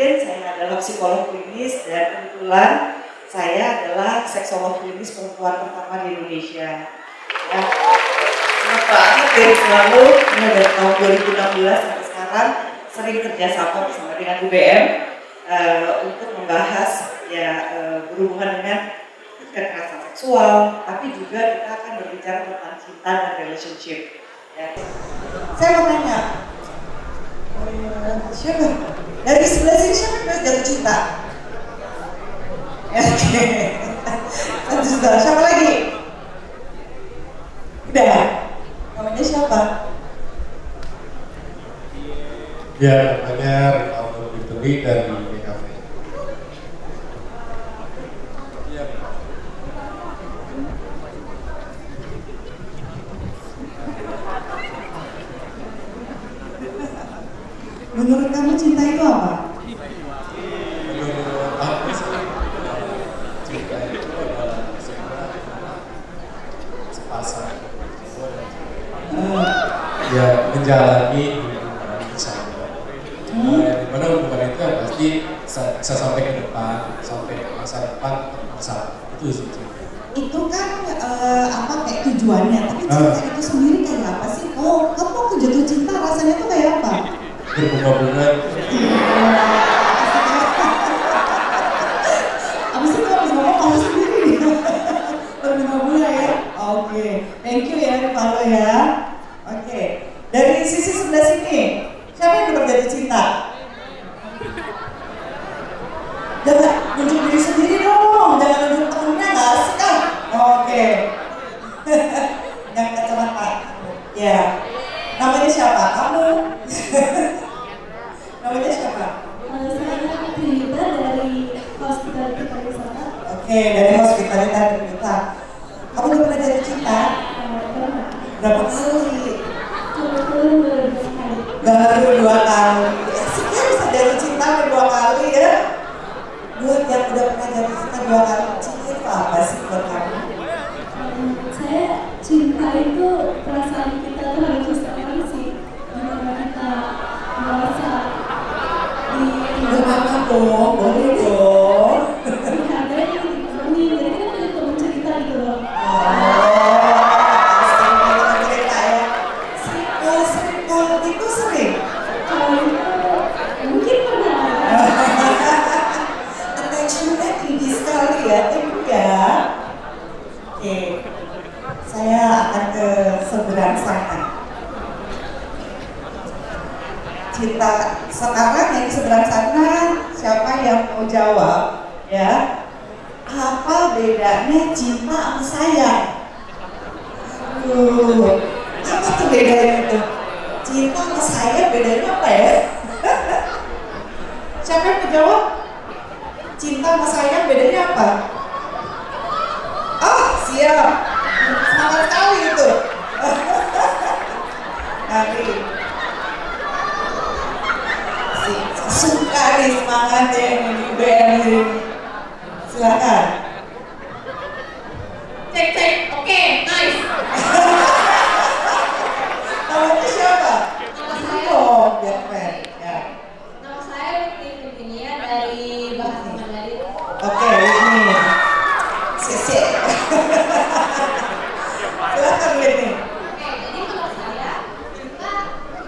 Martin, saya adalah psikolog klinis dan kebetulan saya adalah seksolog klinis perempuan pertama di Indonesia. Ya, senang banget dari selalu, dari tahun 2016 sampai sekarang sering kerjasama bersama dengan UBM untuk membahas ya berhubungan dengan kekerasan seksual, tapi juga kita akan berbicara tentang cinta dan relationship. Ya. Saya mau tanya, siapa? Dari sebelah sini siapa yang jatuh cinta? Oke. Siapa lagi? Udah. Namanya siapa? Ya, namanya Ronaldo Victory dari BKV. Menurut kamu cinta itu apa? Menurut aku sih, cinta itu adalah sepasang ya menjalani hubungan bersama. Dimana hubungan itu ya pasti bisa sampai ke depan, sampai masa depan bersama. Itu sih cinta. Itu kan apa kayak tujuannya, tapi cinta itu sendiri kayak apa sih? Oh, kamu waktu jatuh cinta rasanya tuh kayak apa? Berbunga-bunga. Apa sih kalau ngomong kamu sendiri? Berbunga-bunga ya? Oke, thank you ya Rifalo ya. Oke, dari sisi sebelah sini, siapa yang udah jatuh cinta? Jangan nunjuk diri sendiri dong, jangan nunjuk temennya, nggak asik kan? Oke. Yang kacamata. Ya. Namanya siapa? Kamu? Namanya siapa? Saya Trita dari Hospitality Pariwisata. Oke, dari Hospitality Pariwisata. Kamu udah pernah jatuh cinta? Berapa kali? Baru 2 kali. Sekian bisa jatuh cinta sampai 2 kali ya? Buat yang udah pernah jatuh cinta 2 kali, cinta itu apa sih buat kamu? Saya cinta itu perasaan kita tuh harus sekali sih. Gimana kita merasa Gimana dong? Boleh dong. dihargai, dipenuhi. Jadi kita punya teman cerita gitu loh. Sering itu sering. Kalau itu mungkin pernah. Attention-nya tinggi sekali ya, thank you ya. Oke, saya akan ke seberang sana. Cinta sekarang yang seberang sana, siapa yang mau jawab? Ya, apa bedanya cinta sama sayang? Apa tuh bedanya itu? Cinta sama sayang bedanya apa ya? Siapa yang mau jawab? Cinta sama sayang bedanya apa? Oh, siap. Semangat sekali itu. Nanti. Suka nih semangatnya ini di BM ini. Silakan. Cek, oke, nice. Namanya siapa? Nama saya. Oh, biar keren. Ya. Nama saya Virginia dari Bahasa Mandarin. Oke, ini. Sisi. Silakan Whitney. Oke, jadi menurut saya cinta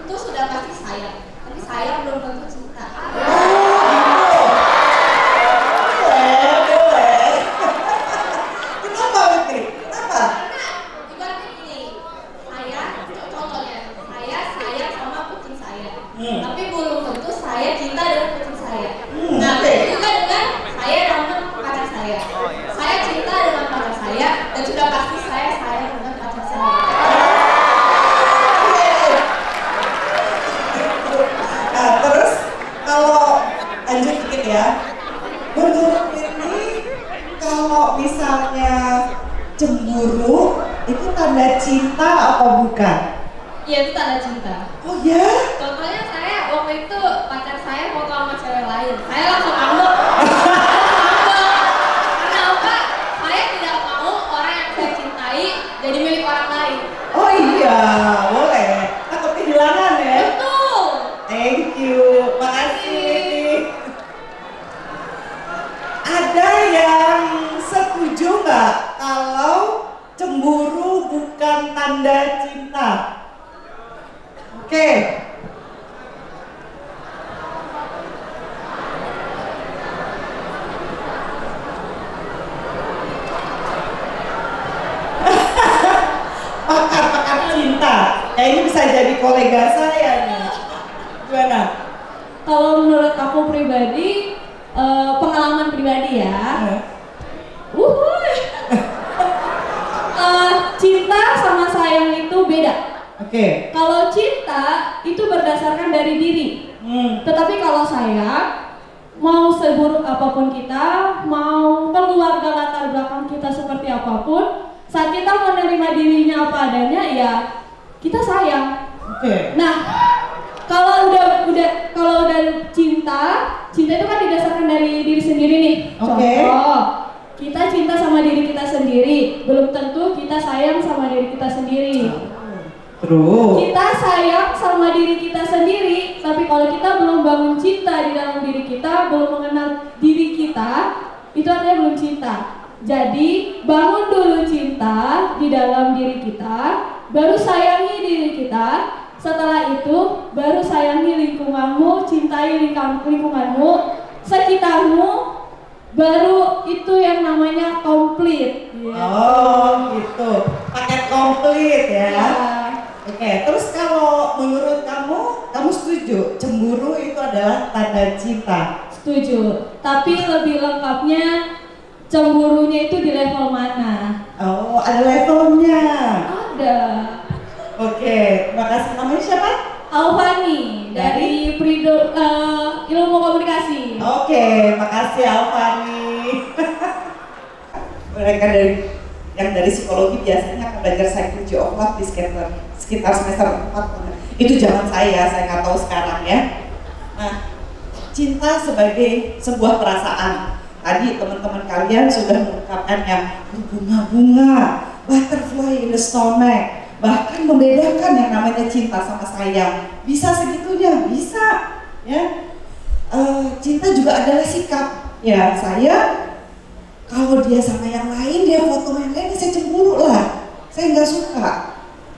itu sudah pasti sayang, tapi sayang belum tentu cinta. Kenapa Whitney? Kenapa? Karena ibaratnya gini, saya contohnya saya sayang sama kucing saya, tapi belum tentu saya cinta dengan kucing saya. Nah, begitu juga dengan saya dengan pacar saya. Saya cinta dengan pacar saya dan sudah pasti saya sayang dengan pacar saya. Nah, terus kalau lanjut dikit ya, menurut ini kalau misalnya cemburu itu tanda cinta apa bukan? Iya, itu tanda cinta. Oh ya? Contohnya saya waktu itu pacar saya foto sama cewek lain, saya langsung ngambek. Karena apa? Saya tidak mau orang yang saya cintai jadi milik orang lain. Oh iya, boleh. Takut kehilangan ya? Betul. Thank you, makasih. kolega saya nih. Gimana? Kalau menurut aku pribadi, pengalaman pribadi ya. Cinta sama sayang itu beda. Oke. Kalau cinta itu berdasarkan dari diri. Tetapi kalau sayang, mau seburuk apapun kita, mau keluarga latar belakang kita seperti apapun, saat kita menerima dirinya apa adanya, ya kita sayang. Oke. Nah, kalau udah cinta itu kan didasarkan dari diri sendiri nih. Oke. Contoh, kita cinta sama diri kita sendiri, belum tentu kita sayang sama diri kita sendiri. Terus. Kita sayang sama diri kita sendiri, tapi kalau kita belum bangun cinta di dalam diri kita, belum mengenal diri kita, itu artinya belum cinta. Jadi bangun dulu cinta di dalam diri kita, baru sayangi diri kita. Setelah itu baru sayangi lingkunganmu, cintai lingkunganmu, sekitarmu, baru itu yang namanya komplit. Oh gitu, paket komplit ya. Oke, terus kalau menurut kamu setuju cemburu itu adalah tanda cinta? Setuju, tapi lebih lengkapnya cemburunya itu di level mana? Oh, ada levelnya. Ada. Oke, terima kasih. Namanya siapa? Alfani dari Ilmu Komunikasi. Oke, makasih Alfani. Mereka yang dari psikologi biasanya akan belajar psychology of love di sekitar semester 4. Itu zaman saya nggak tahu sekarang ya. Nah, cinta sebagai sebuah perasaan. Tadi teman-teman kalian sudah mengungkapkan yang berbunga-bunga, butterfly in the stomach, bahkan membedakan yang namanya cinta sama sayang. Bisa segitunya, bisa ya. Cinta juga adalah sikap. Ya, saya kalau dia sama yang lain, dia foto yang lain, saya cemburu lah. Saya nggak suka.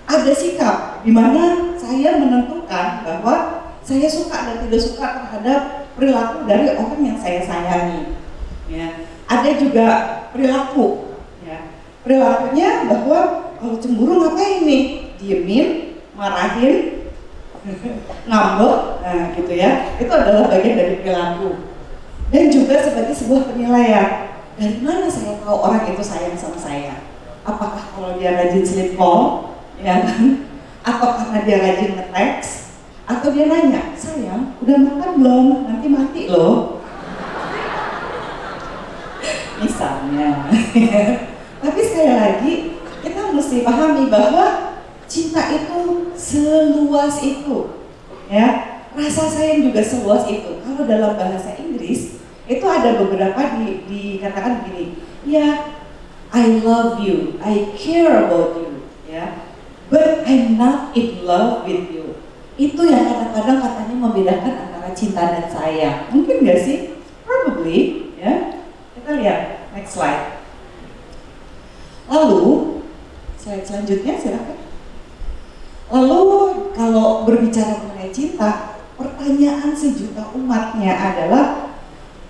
Ada sikap di mana saya menentukan bahwa saya suka dan tidak suka terhadap perilaku dari orang yang saya sayangi. Ya. Ada juga perilaku. Ya. Perilakunya bahwa kalau cemburu ngapain nih? Diemin, marahin, ngambek, nah gitu ya. Itu adalah bagian dari perilaku. Dan juga sebagai sebuah penilaian. Dari mana saya tahu orang itu sayang sama saya? Apakah kalau dia rajin sleep call, ya kan? Atau karena dia rajin nge-text? Atau dia nanya, sayang, udah makan belum? Nanti mati loh. Misalnya. Tapi sekali lagi, kita mesti pahami bahwa cinta itu seluas itu. Ya, rasa sayang juga seluas itu. Kalau dalam bahasa Inggris, itu ada beberapa dikatakan begini, ya, I love you, I care about you, ya, but I'm not in love with you. Itu yang kadang-kadang katanya membedakan antara cinta dan sayang. Mungkin nggak sih? Probably, ya. Kita lihat next slide. Lalu slide selanjutnya silakan. Lalu kalau berbicara mengenai cinta, pertanyaan sejuta umatnya adalah,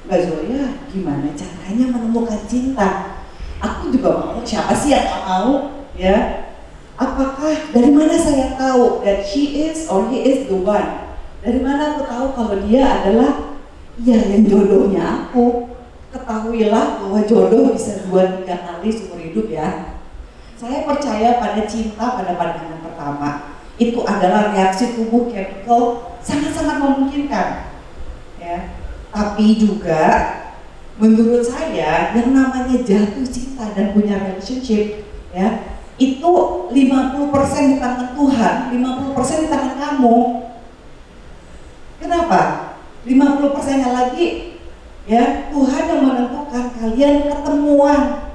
Mbak Zoya, gimana caranya menemukan cinta? Aku juga mau, siapa sih yang gak mau? Ya, apakah, dari mana saya tahu that she is or he is the one? Dari mana aku tahu kalau dia adalah yang jodohnya aku? Ketahuilah bahwa jodoh bisa 2-3 kali seumur hidup ya. Saya percaya pada cinta pada pandangan pertama. Itu adalah reaksi tubuh chemical sangat-sangat memungkinkan. Ya. Tapi juga menurut saya yang namanya jatuh cinta dan punya relationship, ya, itu 50% di tangan Tuhan, 50% di tangan kamu. Kenapa? 50%-nya lagi, ya, Tuhan yang menentukan kalian ketemuan,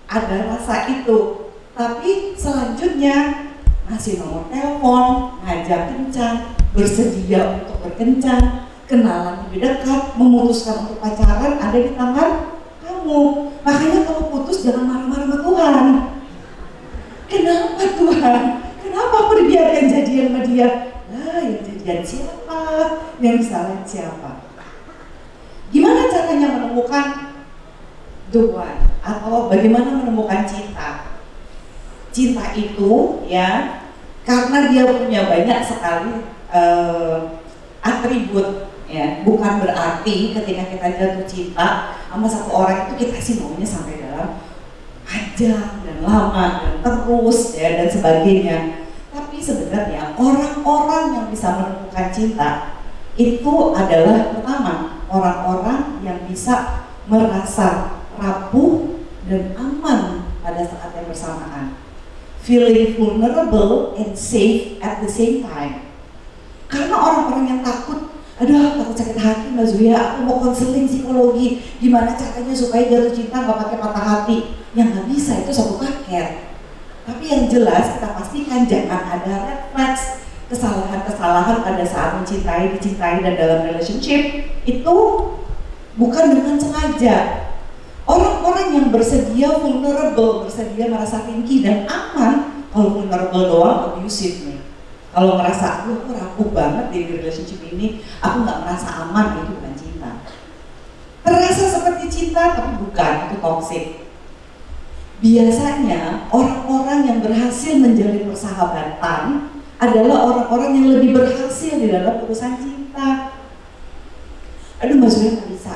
ada rasa itu. Tapi selanjutnya ngasih nomor telepon, ngajak kencan, bersedia untuk berkencan, kenalan lebih dekat, memutuskan untuk pacaran ada di tangan kamu. Makanya kalau putus jangan marah-marah sama Tuhan. Kenapa Tuhan? Kenapa aku dibiarkan jadian sama dia? Nah, yang jadian siapa? Yang salah siapa? Gimana caranya menemukan the one? Atau bagaimana menemukan cinta? Cinta itu ya karena dia punya banyak sekali atribut, ya. Bukan berarti ketika kita jatuh cinta sama satu orang itu kita sih maunya sampai dalam panjang dan lama dan terus, ya, dan sebagainya. Tapi sebenarnya orang-orang yang bisa menemukan cinta itu adalah pertama orang-orang yang bisa merasa rapuh dan aman pada saat yang bersamaan, feeling vulnerable and safe at the same time. Karena orang-orang yang takut, aduh takut sakit hati Mbak Zuya, aku mau konseling psikologi, gimana caranya supaya jatuh cinta nggak pakai patah hati, yang nggak bisa, itu satu paket. Tapi yang jelas kita pastikan jangan ada red flags, kesalahan-kesalahan pada saat mencintai, dicintai, dan dalam relationship itu bukan dengan sengaja. Orang-orang yang bersedia vulnerable, bersedia merasa tinggi dan aman, kalau vulnerable doang abusive nih. Kalau merasa aku rapuh banget di relationship ini, aku nggak merasa aman, itu bukan cinta. Terasa seperti cinta tapi bukan, itu toxic. Biasanya orang-orang yang berhasil menjalin persahabatan adalah orang-orang yang lebih berhasil di dalam urusan cinta. Aduh Mbak Zuya nggak bisa.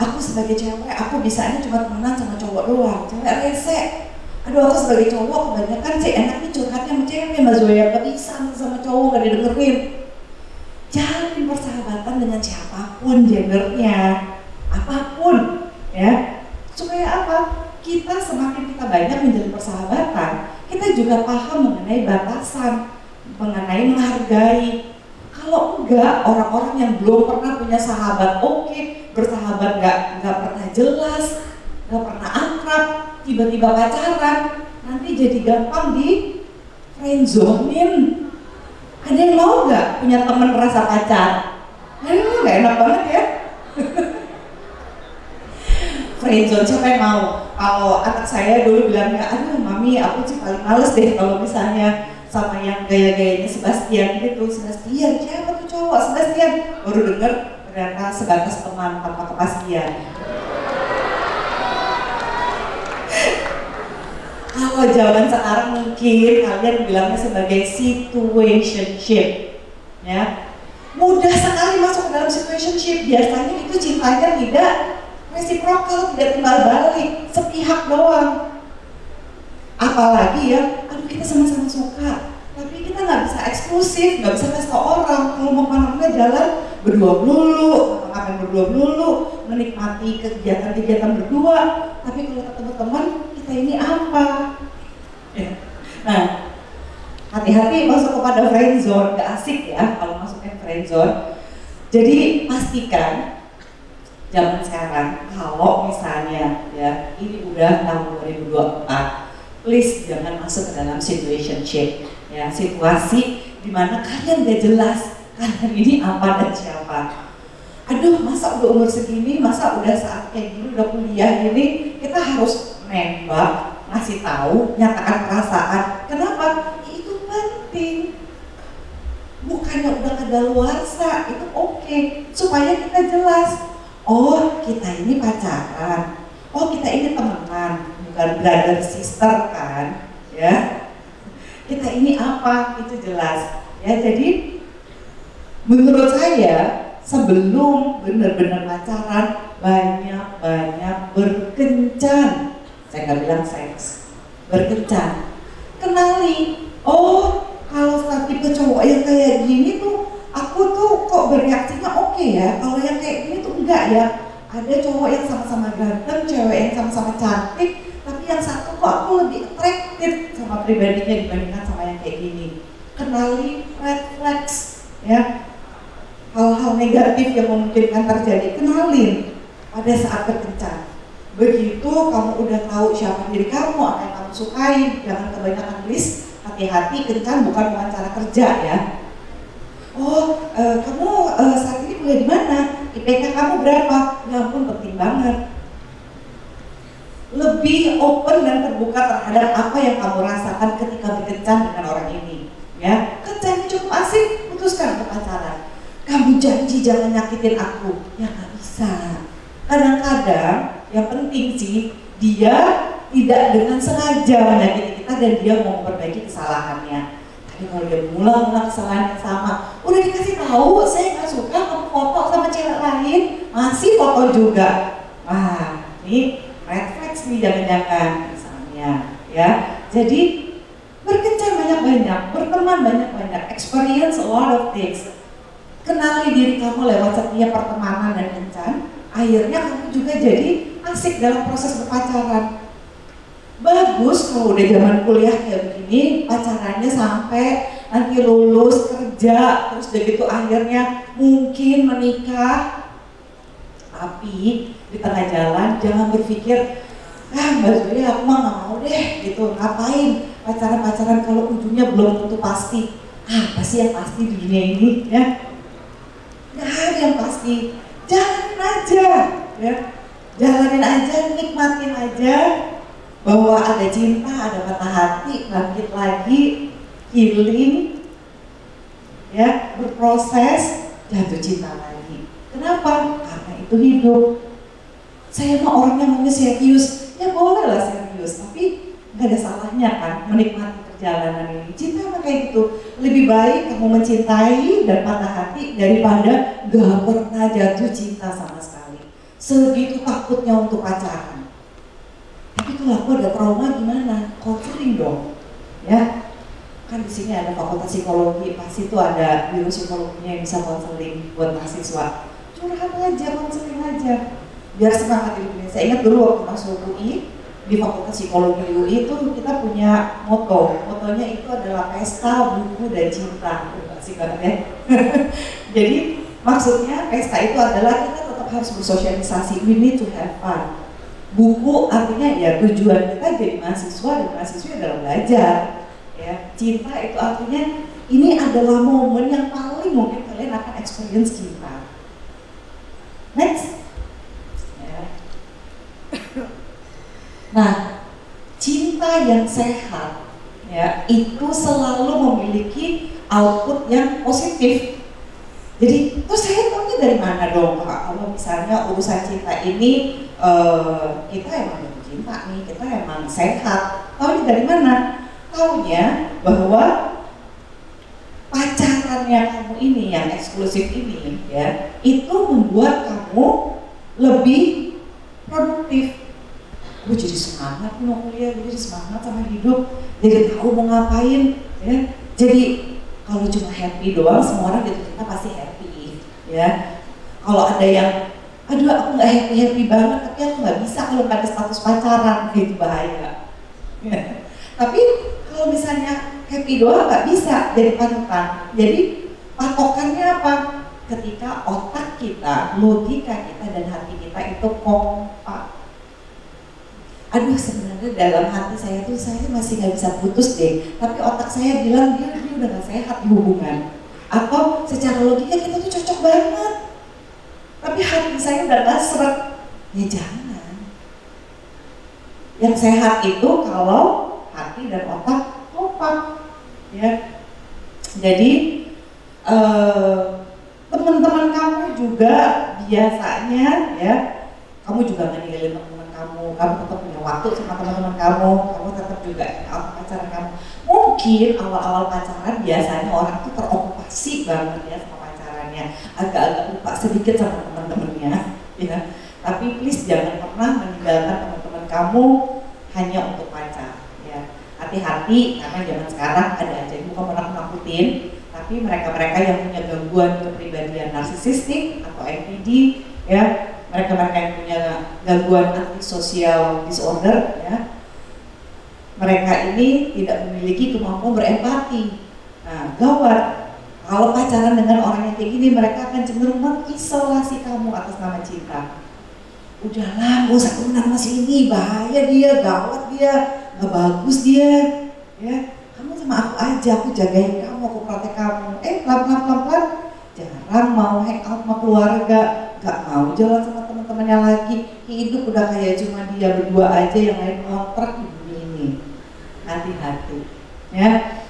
Aku sebagai cewek, aku bisanya cuma temenan sama cowok doang, cewek rese. Aduh aku sebagai cowok kebanyakan sih enaknya curhatnya sama cewek, Mbak Zuya nggak bisa sama cowok, nggak didengerin. Jalin persahabatan dengan siapapun gendernya, apapun, ya. Supaya apa? Kita semakin kita banyak menjalin persahabatan, kita juga paham mengenai batasan, mengenai menghargai. Kalau enggak, orang-orang yang belum pernah punya sahabat, bersahabat nggak pernah jelas, nggak pernah akrab, tiba-tiba pacaran, nanti jadi gampang di friendzone-in. Ada yang mau nggak punya teman rasa pacar? Aduh, nggak enak banget ya. Friendzone, siapa yang mau? Kalau anak saya dulu bilangnya, aduh mami aku sih paling males deh kalau misalnya sama yang gaya-gayanya Sebastian gitu. Sebastian, siapa tuh cowok? Sebastian, baru denger ternyata sebatas teman tanpa kepastian. Kalau zaman sekarang mungkin kalian bilangnya sebagai situationship, ya. Mudah sekali masuk ke dalam situationship, biasanya itu cintanya tidak reciprocal, tidak timbal balik, sepihak doang. Apalagi ya, aduh kita sama-sama suka, tapi kita nggak bisa eksklusif, nggak bisa kasih tau orang. Kalau mau kemana-mana jalan berdua dulu, ngapain berdua dulu, menikmati kegiatan-kegiatan berdua. Tapi kalau ketemu teman, kita ini apa? Ya. Nah, hati-hati masuk kepada friendzone, nggak asik ya kalau masuknya friendzone. Jadi pastikan zaman sekarang kalau misalnya ya ini udah tahun 2024. Please jangan masuk ke dalam situationship, ya, situasi dimana kalian gak jelas kalian ini apa dan siapa. Aduh, masa udah umur segini, masa udah saat kayak gini, udah kuliah ini, kita harus nembak, ngasih tahu, nyatakan perasaan. Kenapa? Itu penting. Bukannya udah kadaluarsa, itu oke, supaya kita jelas. Oh, kita ini pacaran. Oh, kita ini temenan. Bukan brother sister kan, ya. Kita ini apa, itu jelas, ya. Jadi menurut saya sebelum benar-benar pacaran banyak berkencan. Saya nggak bilang seks, berkencan. Kenali, oh kalau tipe cowok yang kayak gini tuh aku tuh kok bereaksinya oke ya, kalau yang kayak gini tuh enggak ya. Ada cowok yang sama-sama ganteng, cewek yang sama-sama cantik, tapi yang satu kok aku lebih attracted sama pribadinya dibandingkan sama yang kayak gini. Kenali red flags, ya. Hal-hal negatif yang memungkinkan terjadi, kenalin pada saat berkencan. Begitu kamu udah tahu siapa diri kamu, apa yang kamu sukai, jangan kebanyakan list. Hati-hati, kencan bukan wawancara kerja ya. Oh, kamu saat ini kuliah di mana? IPK kamu berapa? Ya ampun, penting banget. Lebih open dan terbuka terhadap apa yang kamu rasakan ketika berkencan dengan orang ini, ya. Kencannya cukup asik, putuskan untuk pacaran. Kamu janji jangan nyakitin aku, ya nggak bisa. Kadang-kadang yang penting sih dia tidak dengan sengaja menyakiti kita dan dia mau memperbaiki kesalahannya. Tapi kalau dia mengulang-ulang kesalahan yang sama, udah dikasih tahu, saya nggak suka kamu foto sama cewek lain, masih foto juga. Wah, ini red flags nih jangan-jangan misalnya, ya. Jadi berkencan banyak-banyak, berteman banyak-banyak, experience a lot of things. Kenali diri kamu lewat setiap pertemanan dan kencan, akhirnya kamu juga jadi asik dalam proses berpacaran. Bagus kalau udah zaman kuliah kayak begini, pacarannya sampai nanti lulus, kerja, terus udah gitu akhirnya mungkin menikah. Tapi di tengah jalan jangan berpikir, Mbak Zoya aku mah gak mau deh gitu, ngapain pacaran-pacaran kalau ujungnya belum tentu pasti. Apa sih yang pasti di dunia ini, ya? Gak ada yang pasti, jalanin aja, ya. Jalanin aja, nikmatin aja bahwa ada cinta, ada patah hati, bangkit lagi, healing, ya, berproses, jatuh cinta lagi. Kenapa? Karena itu hidup. Saya mah orangnya maunya serius, ya boleh lah serius, tapi nggak ada salahnya kan menikmati perjalanan ini. Cinta mah kayak gitu. Lebih baik kamu mencintai dan patah hati daripada gak pernah jatuh cinta sama sekali. Segitu takutnya untuk pacaran. Tapi kalau aku ada trauma gimana? Konseling dong, ya. Kan di sini ada fakultas psikologi, pasti itu ada biro psikologinya yang bisa konseling buat mahasiswa. Curhat aja, konseling aja, biar semangat hidupnya. Saya ingat dulu waktu masuk UI di fakultas psikologi UI itu kita punya motonya itu adalah pesta, buku, dan cinta. Asik banget ya. Jadi maksudnya pesta itu adalah kita tetap harus bersosialisasi. We need to have fun. Buku artinya ya tujuan kita jadi mahasiswa dan mahasiswa adalah belajar, ya. Cinta itu artinya ini adalah momen yang paling mungkin kalian akan experience cinta. Next, ya. Nah, cinta yang sehat, ya, itu selalu memiliki output yang positif. Jadi, terus saya tahunya dari mana dong, Kak? Kalau misalnya urusan cinta ini kita emang jatuh cinta nih, kita emang sehat. Tahunya dari mana? Tahunya bahwa pacarannya kamu ini yang eksklusif ini, ya, itu membuat kamu lebih produktif. Gue jadi semangat nih mau kuliah, gue jadi semangat sama hidup, jadi tahu mau ngapain, ya. Jadi kalau cuma happy doang, semua orang jatuh cinta pasti happy, ya. Kalau ada yang aduh aku nggak happy banget, tapi aku nggak bisa kalau nggak ada status pacaran, itu bahaya. Ya. Tapi kalau misalnya happy doang nggak bisa jadi panutan. Jadi patokannya apa? Ketika otak kita, logika kita, dan hati kita itu kompak. Aduh sebenarnya dalam hati saya tuh saya masih nggak bisa putus deh, tapi otak saya bilang dia udah nggak sehat di hubungan. Atau secara logika kita tuh cocok banget, tapi hati saya udah gak seret. Ya jangan. Yang sehat itu kalau hati dan otak kompak, ya. Jadi teman-teman kamu juga biasanya, ya, kamu juga nggak ninggalin teman-teman kamu tetap punya waktu sama teman-teman kamu tetap juga pacaran kamu. Mungkin awal-awal pacaran biasanya orang tuh terokupasi banget ya sama pacarannya, agak-agak lupa sedikit sama teman-temannya, ya. Tapi please jangan pernah meninggalkan teman-teman kamu hanya untuk pacar, ya. Hati-hati karena zaman sekarang ada aja, bukan menakut-nakutin, tapi mereka-mereka yang punya gangguan kepribadian narsisistik atau NPD, ya, mereka-mereka yang punya gangguan antisocial disorder, ya, mereka ini tidak memiliki kemampuan berempati. Nah, gawat. Kalau pacaran dengan orang yang kayak gini, mereka akan cenderung mengisolasi kamu atas nama cinta. Udahlah, gak usah temenan sama si ini, bahaya dia, gawat dia, gak bagus dia, ya. Kamu sama aku aja, aku jagain kamu, aku protek kamu. Pelan-pelan jarang mau hang out sama keluarga, gak mau jalan sama teman-temannya lagi. Hidup udah kayak cuma dia berdua aja, yang lain ngontrak di dunia ini. Hati-hati, ya.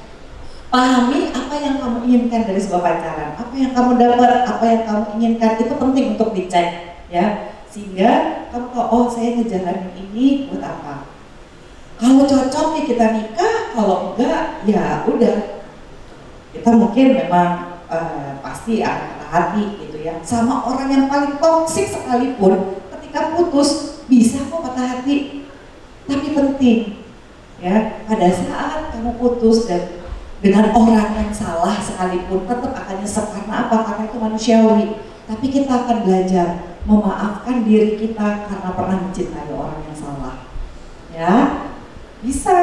Pahami apa yang kamu inginkan dari sebuah pacaran, apa yang kamu dapat, apa yang kamu inginkan, itu penting untuk dicek, ya. Sehingga kamu tahu, oh saya ngejalanin ini buat apa. Kalau cocok ya kita nikah, kalau enggak ya udah. Kita mungkin memang pasti akan patah hati gitu ya. Sama orang yang paling toksik sekalipun, ketika putus bisa kok patah hati. Tapi penting ya, pada saat kamu putus dan dengan orang yang salah sekalipun, tetap akan nyesek. Karena apa? Karena itu manusiawi. Tapi kita akan belajar memaafkan diri kita karena pernah mencintai orang yang salah. Ya, bisa.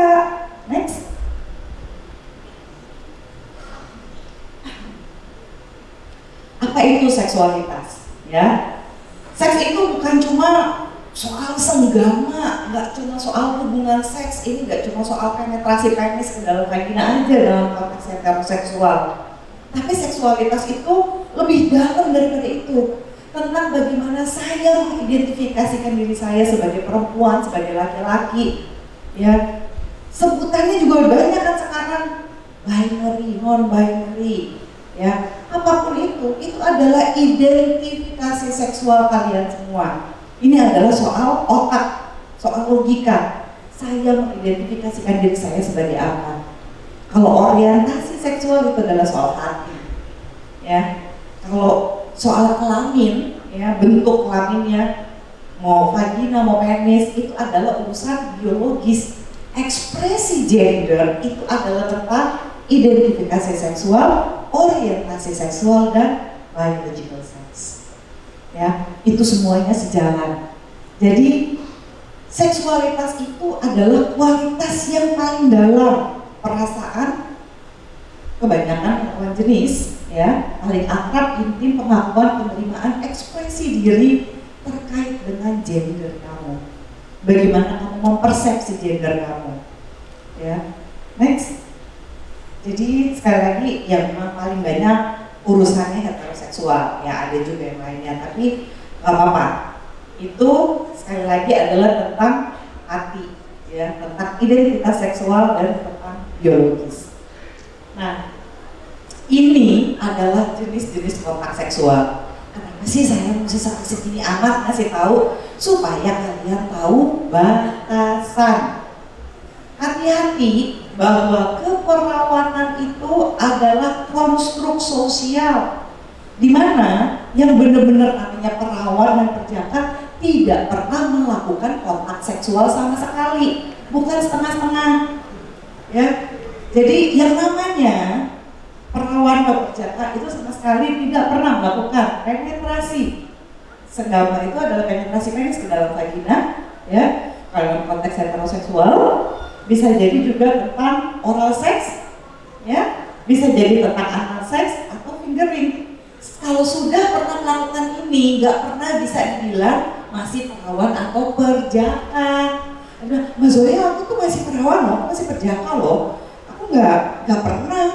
Next. Apa itu seksualitas? Ya, seks itu bukan cuma soal senggama, nggak cuma soal hubungan seks, ini nggak cuma soal penetrasi penis ke dalam vagina aja dalam konteks heteroseksual. Tapi seksualitas itu lebih dalam daripada itu, tentang bagaimana saya mengidentifikasikan diri saya sebagai perempuan, sebagai laki-laki. Ya, sebutannya juga banyak kan sekarang, binary, non-binary. Ya, apapun itu adalah identifikasi seksual kalian semua. Ini adalah soal otak, soal logika. Saya mengidentifikasikan diri saya sebagai apa. Kalau orientasi seksual itu adalah soal hati. Ya, kalau soal kelamin, ya bentuk kelaminnya, mau vagina, mau penis, itu adalah urusan biologis. Ekspresi gender itu adalah tentang identifikasi seksual, orientasi seksual, dan biological sex. Ya, itu semuanya sejalan. Jadi seksualitas itu adalah kualitas yang paling dalam perasaan kebanyakan lawan jenis, ya, paling akrab, intim, pengakuan, penerimaan, ekspresi diri terkait dengan gender kamu. Bagaimana kamu mempersepsi gender kamu, ya. Next. Jadi sekali lagi yang memang paling banyak urusannya heteroseksual, ya ada juga yang lainnya, tapi nggak apa-apa. Itu sekali lagi adalah tentang hati, ya, tentang identitas seksual dan tentang biologis. Nah, ini adalah jenis-jenis kontak seksual. Kenapa sih saya mesti sampai segini amat ngasih tahu? Supaya kalian tahu batasan. Hati-hati bahwa keperawanan itu adalah konstruk sosial, di mana yang benar-benar namanya perawan dan perjaka tidak pernah melakukan kontak seksual sama sekali, bukan setengah-setengah. Ya, jadi yang namanya perawan dan perjaka itu sama sekali tidak pernah melakukan penetrasi. Senggama itu adalah penetrasi penis ke dalam vagina, ya. Kalau konteks heteroseksual, bisa jadi juga tentang oral seks, ya, bisa jadi tentang anal seks atau fingering. Kalau sudah pernah melakukan ini, nggak pernah bisa dibilang masih perawan atau perjaka. Mas Zoya, aku tuh masih perawan loh, aku masih perjaka loh. Aku nggak pernah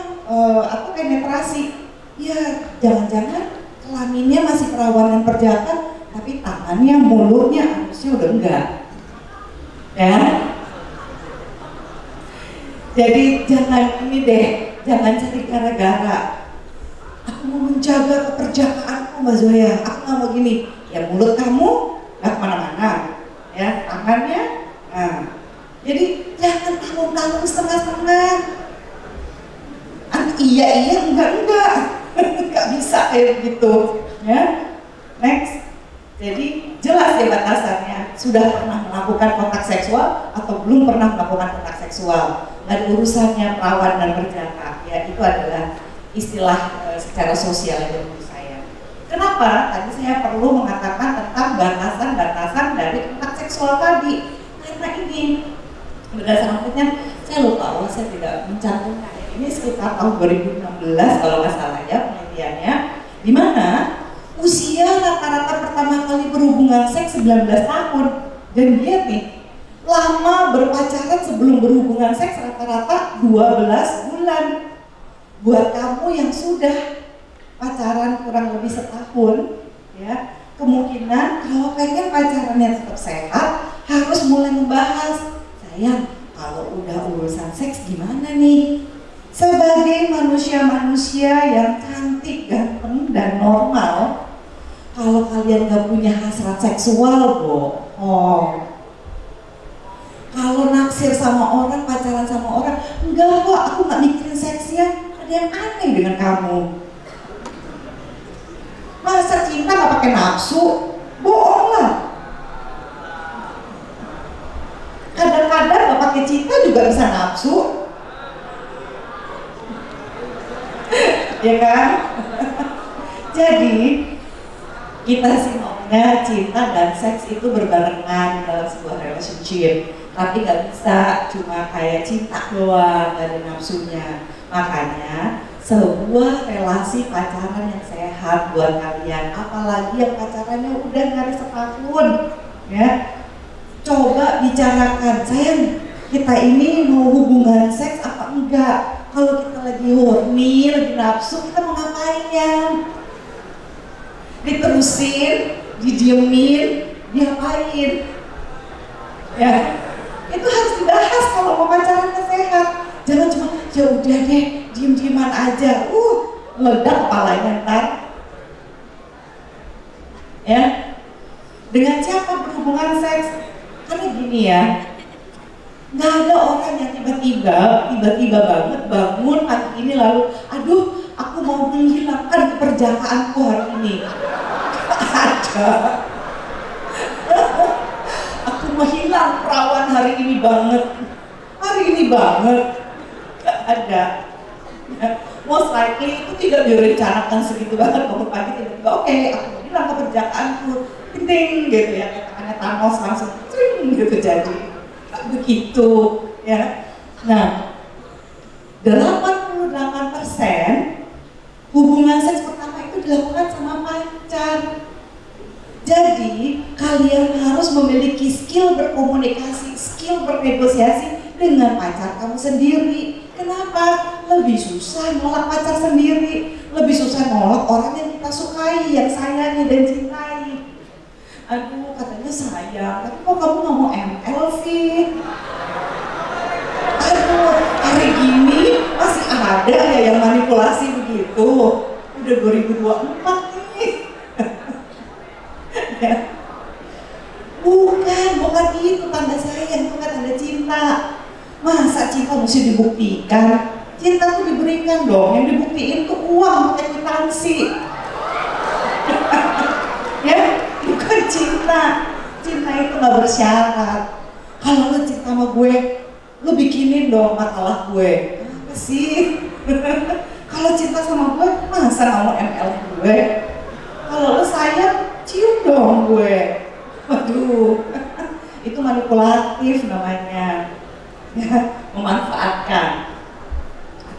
aku penetrasi. Ya, jangan-jangan kelaminnya masih perawan dan perjaka, tapi tangannya, mulutnya, anusnya udah enggak. Ya. Jadi jangan ini deh, jangan cari gara-gara. Aku mau menjaga keperjakaanku Mbak Zoya, aku nggak mau gini. Ya mulut kamu nggak kemana-mana, ya tangannya. Nah, jadi jangan tanggung-tanggung setengah-setengah. Iya enggak nggak bisa kayak begitu. Ya, next. Jadi jelas ya batasannya. Sudah pernah melakukan kontak seksual atau belum pernah melakukan kontak seksual. Dan urusannya perawan dan perjaka, ya itu adalah istilah secara sosial yang menurut saya. Kenapa? Tadi saya perlu mengatakan tentang batasan-batasan dari kontak seksual tadi. Karena ini berdasarkan saya lupa, saya tidak mencantumkan. Ini sekitar tahun 2016 kalau nggak salah ya penelitiannya, di mana usia rata-rata pertama kali berhubungan seks 19 tahun. Dan lihat nih, lama berpacaran sebelum berhubungan seks rata-rata 12 bulan. Buat kamu yang sudah pacaran kurang lebih setahun, ya, kemungkinan kalau pengen pacarannya tetap sehat, harus mulai membahas, sayang, kalau udah urusan seks gimana nih? Sebagai manusia-manusia yang cantik, ganteng, dan normal, kalau kalian gak punya hasrat seksual, bohong. Kalau naksir sama orang, pacaran sama orang, enggak kok, aku gak mikirin seksnya. Ada yang aneh dengan kamu. Masa cinta gak pakai nafsu? Bohong lah. Kadang-kadang gak pakai cinta juga bisa nafsu. Ya kan? Jadi kita sih maunya cinta dan seks itu berbarengan dalam sebuah relationship. Tapi gak bisa cuma kayak cinta doang, gak ada nafsunya. Makanya sebuah relasi pacaran yang sehat buat kalian, apalagi yang pacarannya udah nyaris setahun, ya, coba bicarakan, sayang, kita ini mau hubungan seks apa enggak? Kalau kita lagi horny, lagi nafsu, kita mau ngapain ya? Diterusin, didiemin, diapain? Ya, itu harus dibahas kalau mau pacarannya sehat. Jangan cuma ya udah deh, diem-dieman aja, meledak kepalanya ntar. Ya, dengan siapa berhubungan seks? Karena gini ya, nggak ada orang yang tiba-tiba banget bangun pagi ini lalu, aduh, aku mau menghilangkan keperjakaanku hari ini. Ada. Aku menghilang perawan hari ini banget. Gak ada. Most likely itu tidak direncanakan segitu banget bangun pagi tiba-tiba oke, aku mau hilang keperjakaanku, penting gitu ya, tangannya Thanos langsung tring gitu jadi begitu ya. Nah, 88% hubungan seks pertama itu dilakukan sama pacar. Jadi kalian harus memiliki skill berkomunikasi, skill bernegosiasi dengan pacar kamu sendiri. Kenapa? Lebih susah nolak pacar sendiri, lebih susah nolak orang yang kita sukai, yang sayangi dan cintai. Aduh, katanya sayang, tapi kok kamu nggak mau ML sih? Aduh, hari gini masih ada ya yang manipulasi begitu. Udah 2024 nih. Ya. Bukan itu tanda sayang, bukan tanda cinta. Masa cinta mesti dibuktikan? Cinta tuh diberikan dong, yang dibuktiin tuh uang pakai kwitansi. Ya, bukan cinta. Cinta itu gak bersyarat. Kalau lo cinta sama gue, lo bikinin dong makalah gue. Apa sih? Kalau cinta sama gue, masa gak mau ML gue? Kalau lo sayang, cium dong gue. Waduh, itu manipulatif namanya. Ya, memanfaatkan.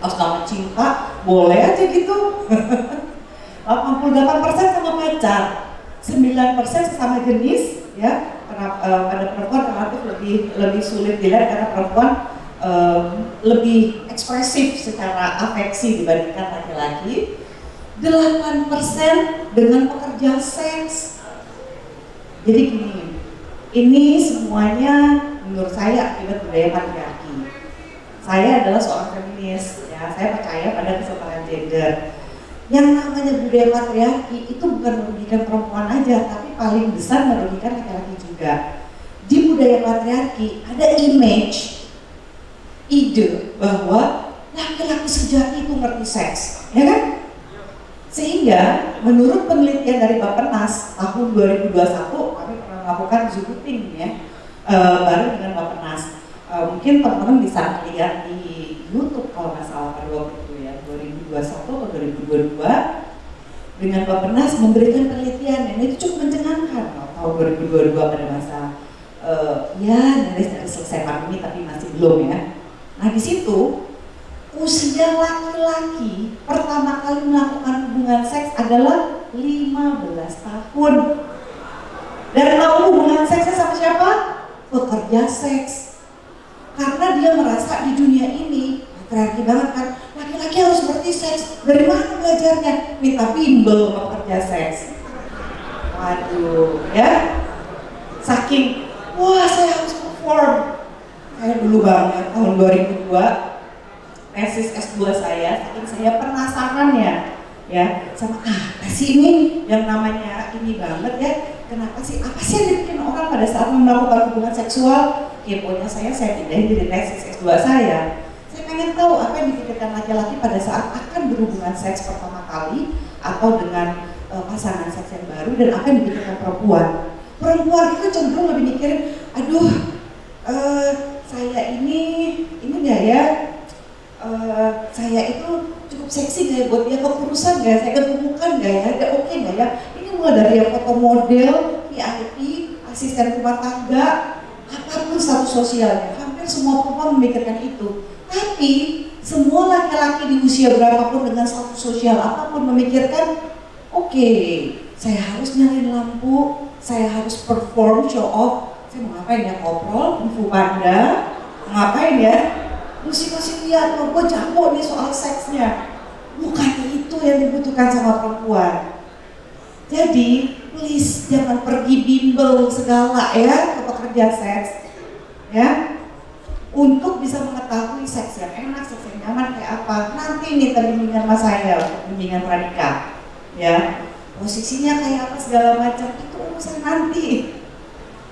Atas nama cinta, boleh aja gitu. 88% sama pacar, 9% sesama jenis, ya. Karena pada perempuan relatif lebih sulit dilihat karena perempuan lebih ekspresif secara afeksi dibandingkan laki-laki. 8% dengan pekerja seks. Jadi gini, ini semuanya menurut saya akibat budaya patriarki. Saya adalah seorang feminis, ya. Saya percaya pada kesetaraan gender. Yang namanya budaya patriarki itu bukan merugikan perempuan aja, tapi paling besar merugikan laki-laki juga. Di budaya patriarki ada ide bahwa laki-laki sejati itu ngerti seks, ya kan? Sehingga menurut penelitian dari Bappenas tahun 2021, kami pernah melakukan Zooting ya, bareng dengan Bappenas. Mungkin teman-teman bisa lihat di YouTube kalau nggak salah pada waktu itu ya, 2021 atau 2022, dengan Bappenas memberikan penelitian yang itu cukup mencengangkan tahun 2022 pada masa ya nyaris selesai pandemi tapi masih belum ya. Nah di situ usia laki-laki pertama kali melakukan hubungan seks adalah 15 tahun. Dan tahu hubungan seksnya sama siapa? Pekerja seks. Karena dia merasa di dunia ini patriarki banget kan, laki-laki harus ngerti seks. Dari mana belajarnya? Minta bimbel sama pekerja seks. Waduh, ya. Saking, wah saya harus perform. Saya dulu banget tahun 2002 tesis S2 saya, saking saya penasaran ya sama apa sih ini yang namanya ini banget ya. Kenapa sih? Apa sih yang dibikin orang pada saat melakukan hubungan seksual? Keponya saya pindahin dari tesis S2 saya Saya pengen tahu apa yang dipikirkan laki-laki pada saat akan berhubungan seks pertama kali atau dengan pasangan seks yang baru, dan apa yang dipikirkan perempuan. Perempuan itu cenderung lebih mikirin, aduh, saya ini nggak ya, saya itu cukup seksi nggak ya buat dia, kekurusan nggak ya, saya kegemukan nggak ya, dia oke nggak ya. Ini mulai dari yang foto model, VIP, asisten rumah tangga, apapun status sosialnya, hampir semua perempuan memikirkan itu. Tapi semua laki-laki di usia berapapun dengan status sosial apapun memikirkan, oke, saya harus nyalain lampu, saya harus perform, show off. Saya mau ngapain ya, ngobrol, info panda, ngapain ya? Mesti lihat, gue jago nih soal seksnya. Bukan itu yang dibutuhkan sama perempuan. Jadi, please jangan pergi bimbel segala ya ke pekerja seks, ya. Untuk bisa mengetahui seks yang enak, seks yang nyaman kayak apa. Nanti minta bimbingan sama saya, bimbingan pranikah, ya. Posisinya kayak apa segala macam itu urusan nanti.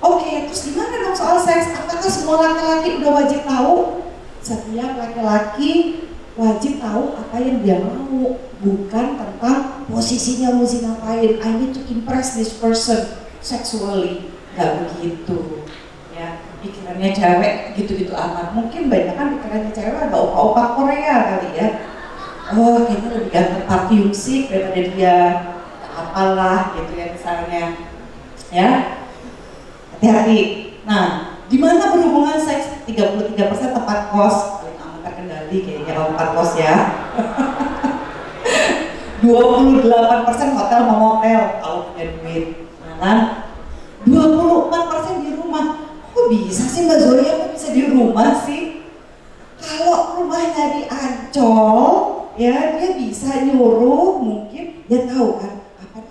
Oke, terus gimana dong soal seks? Apakah semua laki-laki udah wajib tahu? Setiap laki-laki wajib tahu apa yang dia mau, bukan tentang posisinya mesti ngapain. I need to impress this person sexually, nggak begitu. Ya, pikirannya cewek gitu-gitu amat. Mungkin banyak kan pikirannya cewek ada opa-opa Korea kali ya. Oh, kayaknya lebih ganteng Park Hyung Sik daripada dia apalah gitu ya misalnya. Ya, hati-hati. Nah, di mana berhubungan seks? 33% tempat kos, paling aman terkendali kayaknya kalau tempat kos ya. 28% hotel sama motel kalau punya duit, nah kan? 24% di rumah. Kok bisa sih Mbak Zoya, kok bisa di rumah sih? Kalau rumahnya di Ancol, ya dia bisa nyuruh, mungkin dia tahu kan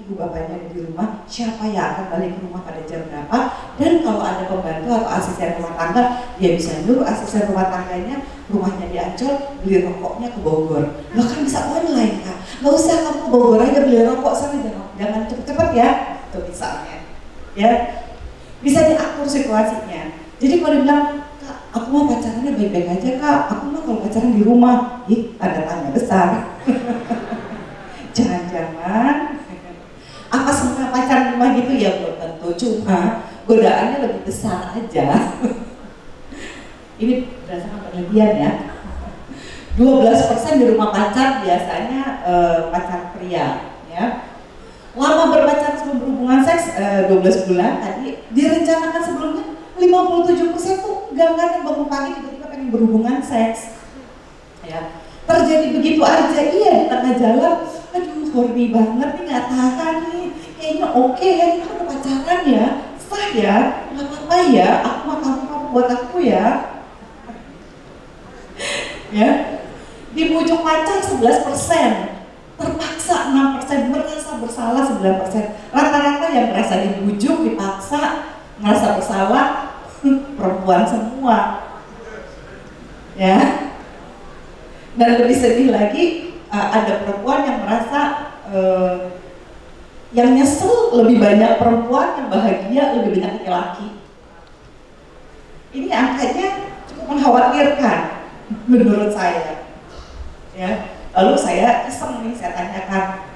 ibu bapaknya di rumah, siapa yang akan balik ke rumah pada jam berapa, dan kalau ada pembantu atau asisten rumah tangga, dia bisa nyuruh asisten rumah tangganya, rumahnya di Ancol, beli rokoknya ke Bogor. Lo kan bisa online Kak, nggak usah kamu ke Bogor aja beli rokok sana, jangan cepet-cepet ya, itu misalnya, ya bisa diatur situasinya. Jadi kalau dibilang, Kak, aku mau pacarannya baik-baik aja Kak, aku mau kalau pacaran di rumah, ada tanya besar. Jangan-jangan apa semua pacaran rumah gitu ya, belum tentu, cuma godaannya lebih besar aja. Ini berdasarkan penelitian ya. 12% di rumah pacar biasanya pacar pria ya. Lama berpacaran sebelum berhubungan seks 12 bulan tadi direncanakan sebelumnya. 57% tuh gak yang bangun pagi tiba-tiba pengen berhubungan seks ya. Terjadi begitu aja, iya di tengah jalan, aduh horny banget nih, gak tahan nih, kayaknya oke ya, kita udah pacaran ya, sah ya, gak apa-apa ya, aku mah kamu buat aku ya. Ya, di ujung pacar 11%, terpaksa 6%, merasa bersalah 9%. Rata-rata yang merasa dibujuk, dipaksa, merasa bersalah, perempuan semua. Ya. Dan lebih sedih lagi, ada perempuan yang merasa yang nyesel lebih banyak perempuan, yang bahagia lebih banyak laki-laki. Ini angkanya cukup mengkhawatirkan menurut saya. Ya, lalu saya iseng nih, saya tanyakan,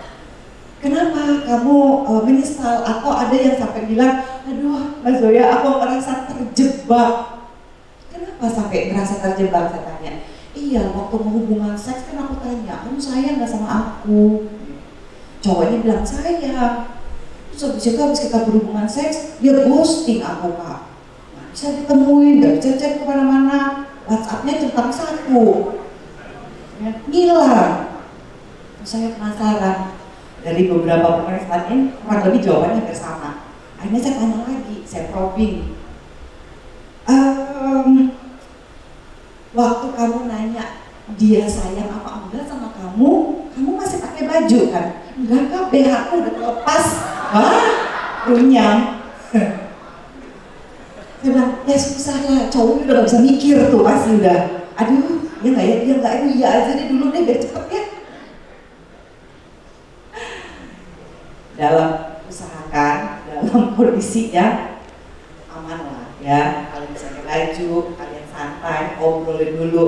kenapa kamu menyesal? Atau ada yang sampai bilang, aduh Mbak Zoya, aku merasa terjebak. Kenapa sampai merasa terjebak? Saya tanya. Iya, waktu mau hubungan seks kan aku tanya, kamu sayang gak sama aku? Cowoknya bilang sayang. Terus habis itu habis kita berhubungan seks, dia ghosting aku Kak. Gak bisa ditemuin, gak bisa chat kemana-mana. WhatsApp-nya centang satu, ya, ngilang. Terus saya penasaran, dari beberapa pemeriksaan ini kurang lebih jawabannya hampir sama. Akhirnya saya tanya lagi, saya probing. Waktu kamu nanya dia sayang apa enggak sama kamu masih pakai baju kan? Enggak Kak, BH aku udah terlepas. Wah, runyam. Dia bilang, ya susah lah, cowoknya udah gak bisa mikir tuh pasti udah. Aduh, ya nggak ya, dia nggak, iya aja deh dulu deh biar cepet ya. Dalam usahakan, dalam kondisi yang aman lah ya. Kalian bisa pakai baju, kalian santai, ngobrolin dulu.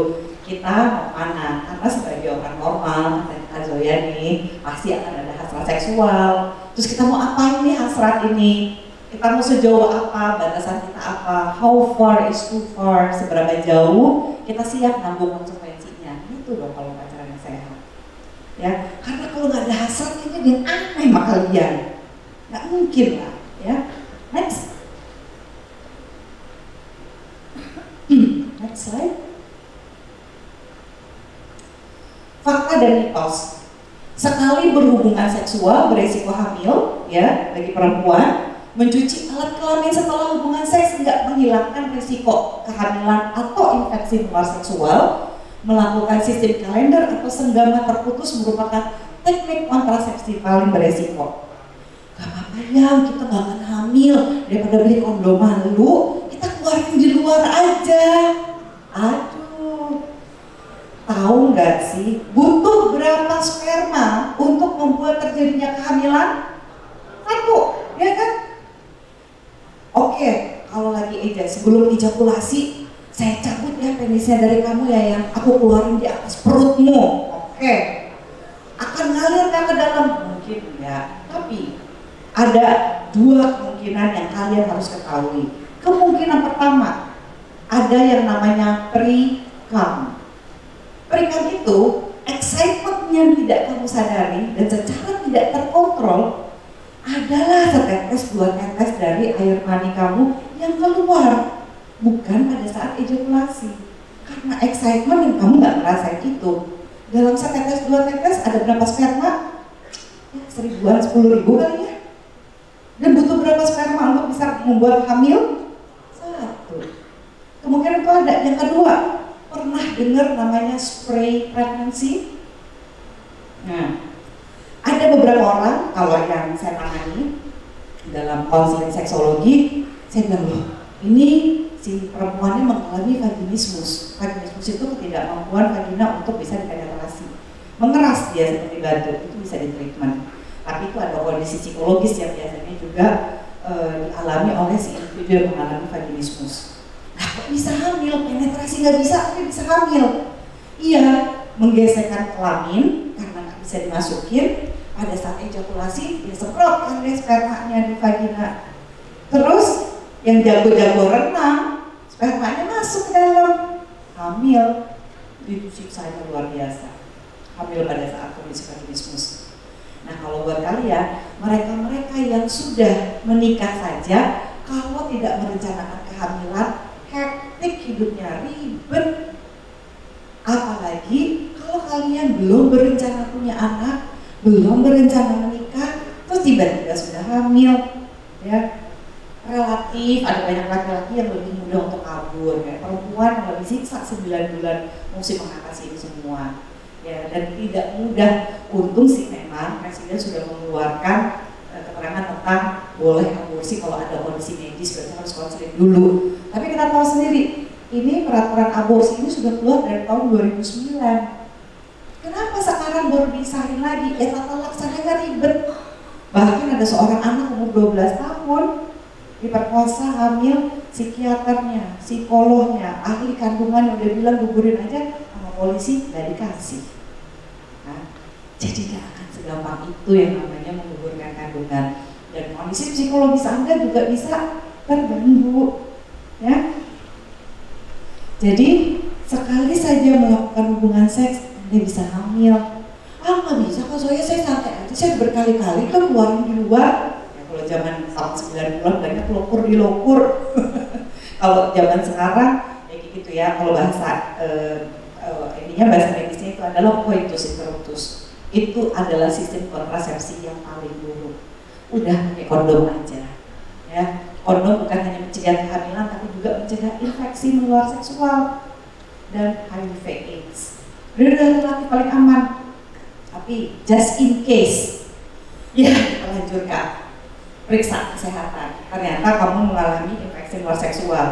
kita mau mana? Karena sebagai orang normal, Kak Zoya nih, pasti akan ada hasrat seksual. Terus kita mau apa ini hasrat ini? Kita mau sejauh apa? Batasan kita apa? How far is too far? Seberapa jauh kita siap nanggung konsekuensinya? Itu dong kalau pacaran yang sehat. Ya, karena kalau nggak ada hasrat ini dia aneh sama kalian. Nggak mungkin lah, ya. Next. Next slide. Fakta dan mitos. Sekali berhubungan seksual beresiko hamil, ya, bagi perempuan, mencuci alat kelamin setelah hubungan seks nggak menghilangkan risiko kehamilan atau infeksi menular seksual. Melakukan sistem kalender atau senggama terputus merupakan teknik kontrasepsi paling beresiko. Gak apa-apa ya, kita gak akan hamil, daripada beli kondom malu, kita keluarin di luar aja. Aduh, tahu nggak sih butuh berapa sperma untuk membuat terjadinya kehamilan? 1, ya kan? Oke, kalau lagi sebelum ejakulasi, saya cabut ya penisnya dari kamu ya, yang aku keluarin di atas perutmu. Oke, akan ngalir ke dalam? Mungkin ya, tapi ada 2 kemungkinan yang kalian harus ketahui. Kemungkinan pertama, ada yang namanya pre-cum. Pre-cum itu excitement yang tidak kamu sadari dan secara tidak terkontrol adalah setetes 2 tetes dari air mani kamu yang keluar, bukan pada saat ejakulasi. Karena excitement yang kamu nggak ngerasain itu. Dalam setetes 2 tetes ada berapa sperma? Ya, 1000-an, 10.000 kali ya. Dan butuh berapa sperma untuk bisa membuat hamil? 1. Kemungkinan itu ada. Yang kedua, pernah dengar namanya spray pregnancy? Nah, ada beberapa orang, kalau yang saya tangani dalam konseling seksologi, saya bilang, loh, ini si perempuannya mengalami vaginismus. Vaginismus itu ketidakmampuan vagina untuk bisa dipenetrasi. Mengeras dia seperti batu, itu bisa ditreatment. Tapi itu ada kondisi psikologis yang biasanya juga dialami oleh si individu yang mengalami vaginismus. Nah, kok bisa hamil? Penetrasi nggak bisa, tapi bisa hamil. Iya, menggesekkan kelamin karena nggak bisa dimasukin. Pada saat ejakulasi, dia semprot kan dia spermanya di vagina. Terus yang jago-jago renang, spermanya masuk ke dalam, hamil. Itu siksanya luar biasa. Hamil pada saat kondisi vaginismus. Nah, kalau buat kalian, mereka-mereka yang sudah menikah saja, kalau tidak merencanakan kehamilan, hektik hidupnya, ribet. Apalagi kalau kalian belum berencana punya anak, belum berencana menikah, terus tiba-tiba sudah hamil, ya. Relatif ada banyak laki-laki yang lebih mudah untuk kabur, ya. Perempuan yang lebih siksa 9 bulan mesti mengatasi ini semua. Ya, dan tidak mudah. Untung sih memang Presiden sudah mengeluarkan keterangan tentang boleh aborsi kalau ada kondisi medis, berarti harus konseling dulu. Tapi kita tahu sendiri, ini peraturan aborsi ini sudah keluar dari tahun 2009. Kenapa sekarang baru disahin lagi? Ya tata laksananya ribet. Bahkan ada seorang anak umur 12 tahun diperkosa, hamil, psikiaternya, psikolognya, ahli kandungan udah bilang gugurin aja, sama polisi nggak dikasih. Jadi gak akan segampang itu yang namanya menggugurkan kandungan, dan kondisi psikologis Anda juga bisa terganggu, ya. Jadi sekali saja melakukan hubungan seks Anda bisa hamil. Nggak bisa, kalau saya santai aja, saya berkali-kali kan keluarin di luar. Ya, kalau zaman tahun 90-an banyak lokur. Kalau zaman sekarang ya gitu ya, kalau bahasa ininya bahasa medisnya itu adalah coitus interruptus. Itu adalah sistem kontrasepsi yang paling buruk. Udah pakai kondom aja, ya. Kondom bukan hanya mencegah kehamilan, tapi juga mencegah infeksi menular seksual dan HIV/AIDS. Udah relatif paling aman. Tapi just in case, ya kita lanjutkan. Periksa kesehatan. Ternyata kamu mengalami infeksi menular seksual.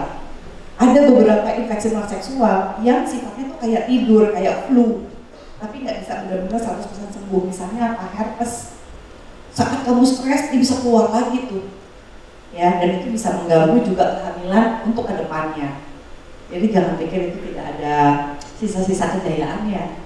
Ada beberapa infeksi menular seksual yang sifatnya tuh kayak tidur, kayak flu, tapi nggak bisa benar-benar 100% sembuh. Misalnya apa? Herpes. Saat kamu stres, dia bisa keluar lagi tuh, ya, dan itu bisa mengganggu juga kehamilan untuk kedepannya. Jadi jangan pikir itu tidak ada sisa-sisa kejayaannya.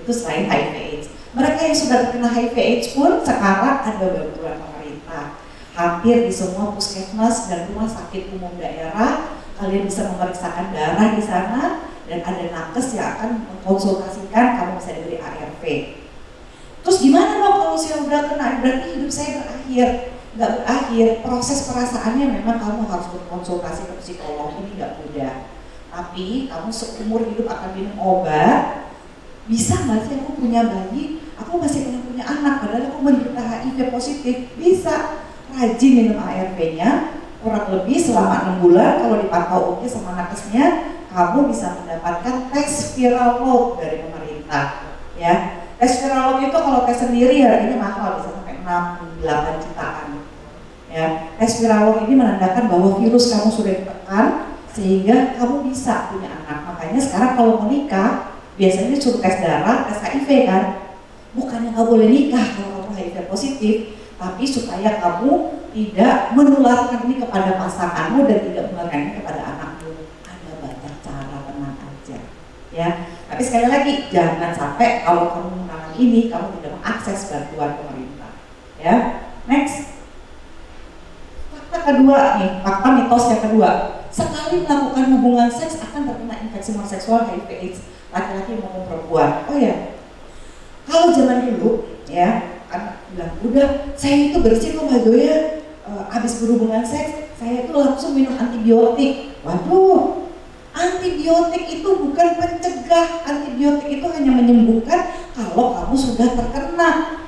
Itu selain HIV/AIDS. Mereka yang sudah terkena HIV/AIDS pun sekarang ada bantuan pemerintah. Hampir di semua puskesmas dan rumah sakit umum daerah, kalian bisa memeriksakan darah di sana dan ada nakes yang akan mengkonsultasikan kamu bisa diberi ARV. Terus gimana dong kalau saya udah kena? Berarti hidup saya berakhir. Nggak berakhir, proses perasaannya memang kamu harus berkonsultasi ke psikolog, ini nggak mudah. Tapi kamu seumur hidup akan minum obat. Bisa nggak sih aku punya bayi, aku masih pengen punya anak, padahal aku menderita HIV positif? Bisa, rajin minum ARV-nya, kurang lebih selama 6 bulan, kalau dipantau oke sama nakesnya, kamu bisa mendapatkan tes viral load dari pemerintah. Ya, tes viral load itu kalau tes sendiri harganya mahal, bisa sampai 6-8 jutaan. Ya, tes viral load ini menandakan bahwa virus kamu sudah ditekan sehingga kamu bisa punya anak. Makanya sekarang kalau mau nikah biasanya suruh tes darah, tes HIV kan. Bukannya nggak boleh nikah kalau kamu HIV positif, tapi supaya kamu tidak menularkan ini kepada pasanganmu dan tidak menularkan ini kepada anakmu. Ada banyak cara, tenang aja. Ya, tapi sekali lagi jangan sampai kalau kamu mengalami ini kamu tidak mengakses bantuan pemerintah. Ya, next. Fakta kedua nih, fakta mitos yang kedua. Sekali melakukan hubungan seks akan terkena infeksi seksual HIV/AIDS, laki-laki maupun perempuan. Oh ya, kalau zaman dulu ya, kan bilang udah saya itu bersih kok Mbak Zoya, habis berhubungan seks saya itu langsung minum antibiotik. Waduh, antibiotik itu bukan pencegah, antibiotik itu hanya menyembuhkan kalau kamu sudah terkena.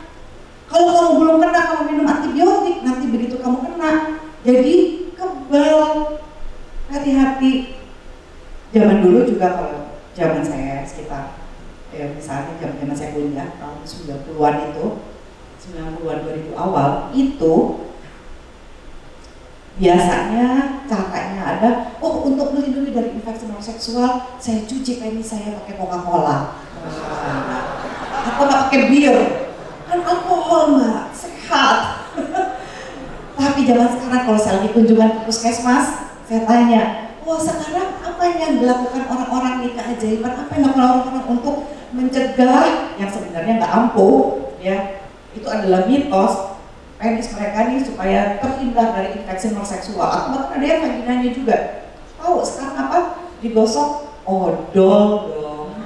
Kalau kamu belum kena, kamu minum antibiotik, nanti begitu kamu kena jadi kebal. Hati-hati. Zaman dulu juga, kalau zaman saya sekitar misalnya zaman saya kuliah tahun 90-an itu, 90-an 2000 awal itu biasanya caranya ada, oh untuk melindungi dari infeksi seksual saya cuci penis saya pakai Coca-Cola atau nggak pakai bir, kan alkohol Mbak, sehat. Tapi zaman sekarang kalau saya lagi kunjungan ke puskesmas, saya tanya, wah sekarang apa yang dilakukan orang-orang di keajaiban, apa yang dilakukan orang-orang untuk mencegah yang sebenarnya nggak ampuh, ya itu adalah mitos. Penis mereka nih supaya terhindar dari infeksi seksual, atau bahkan ada yang vaginanya juga. Tahu sekarang apa? Digosok odol dong.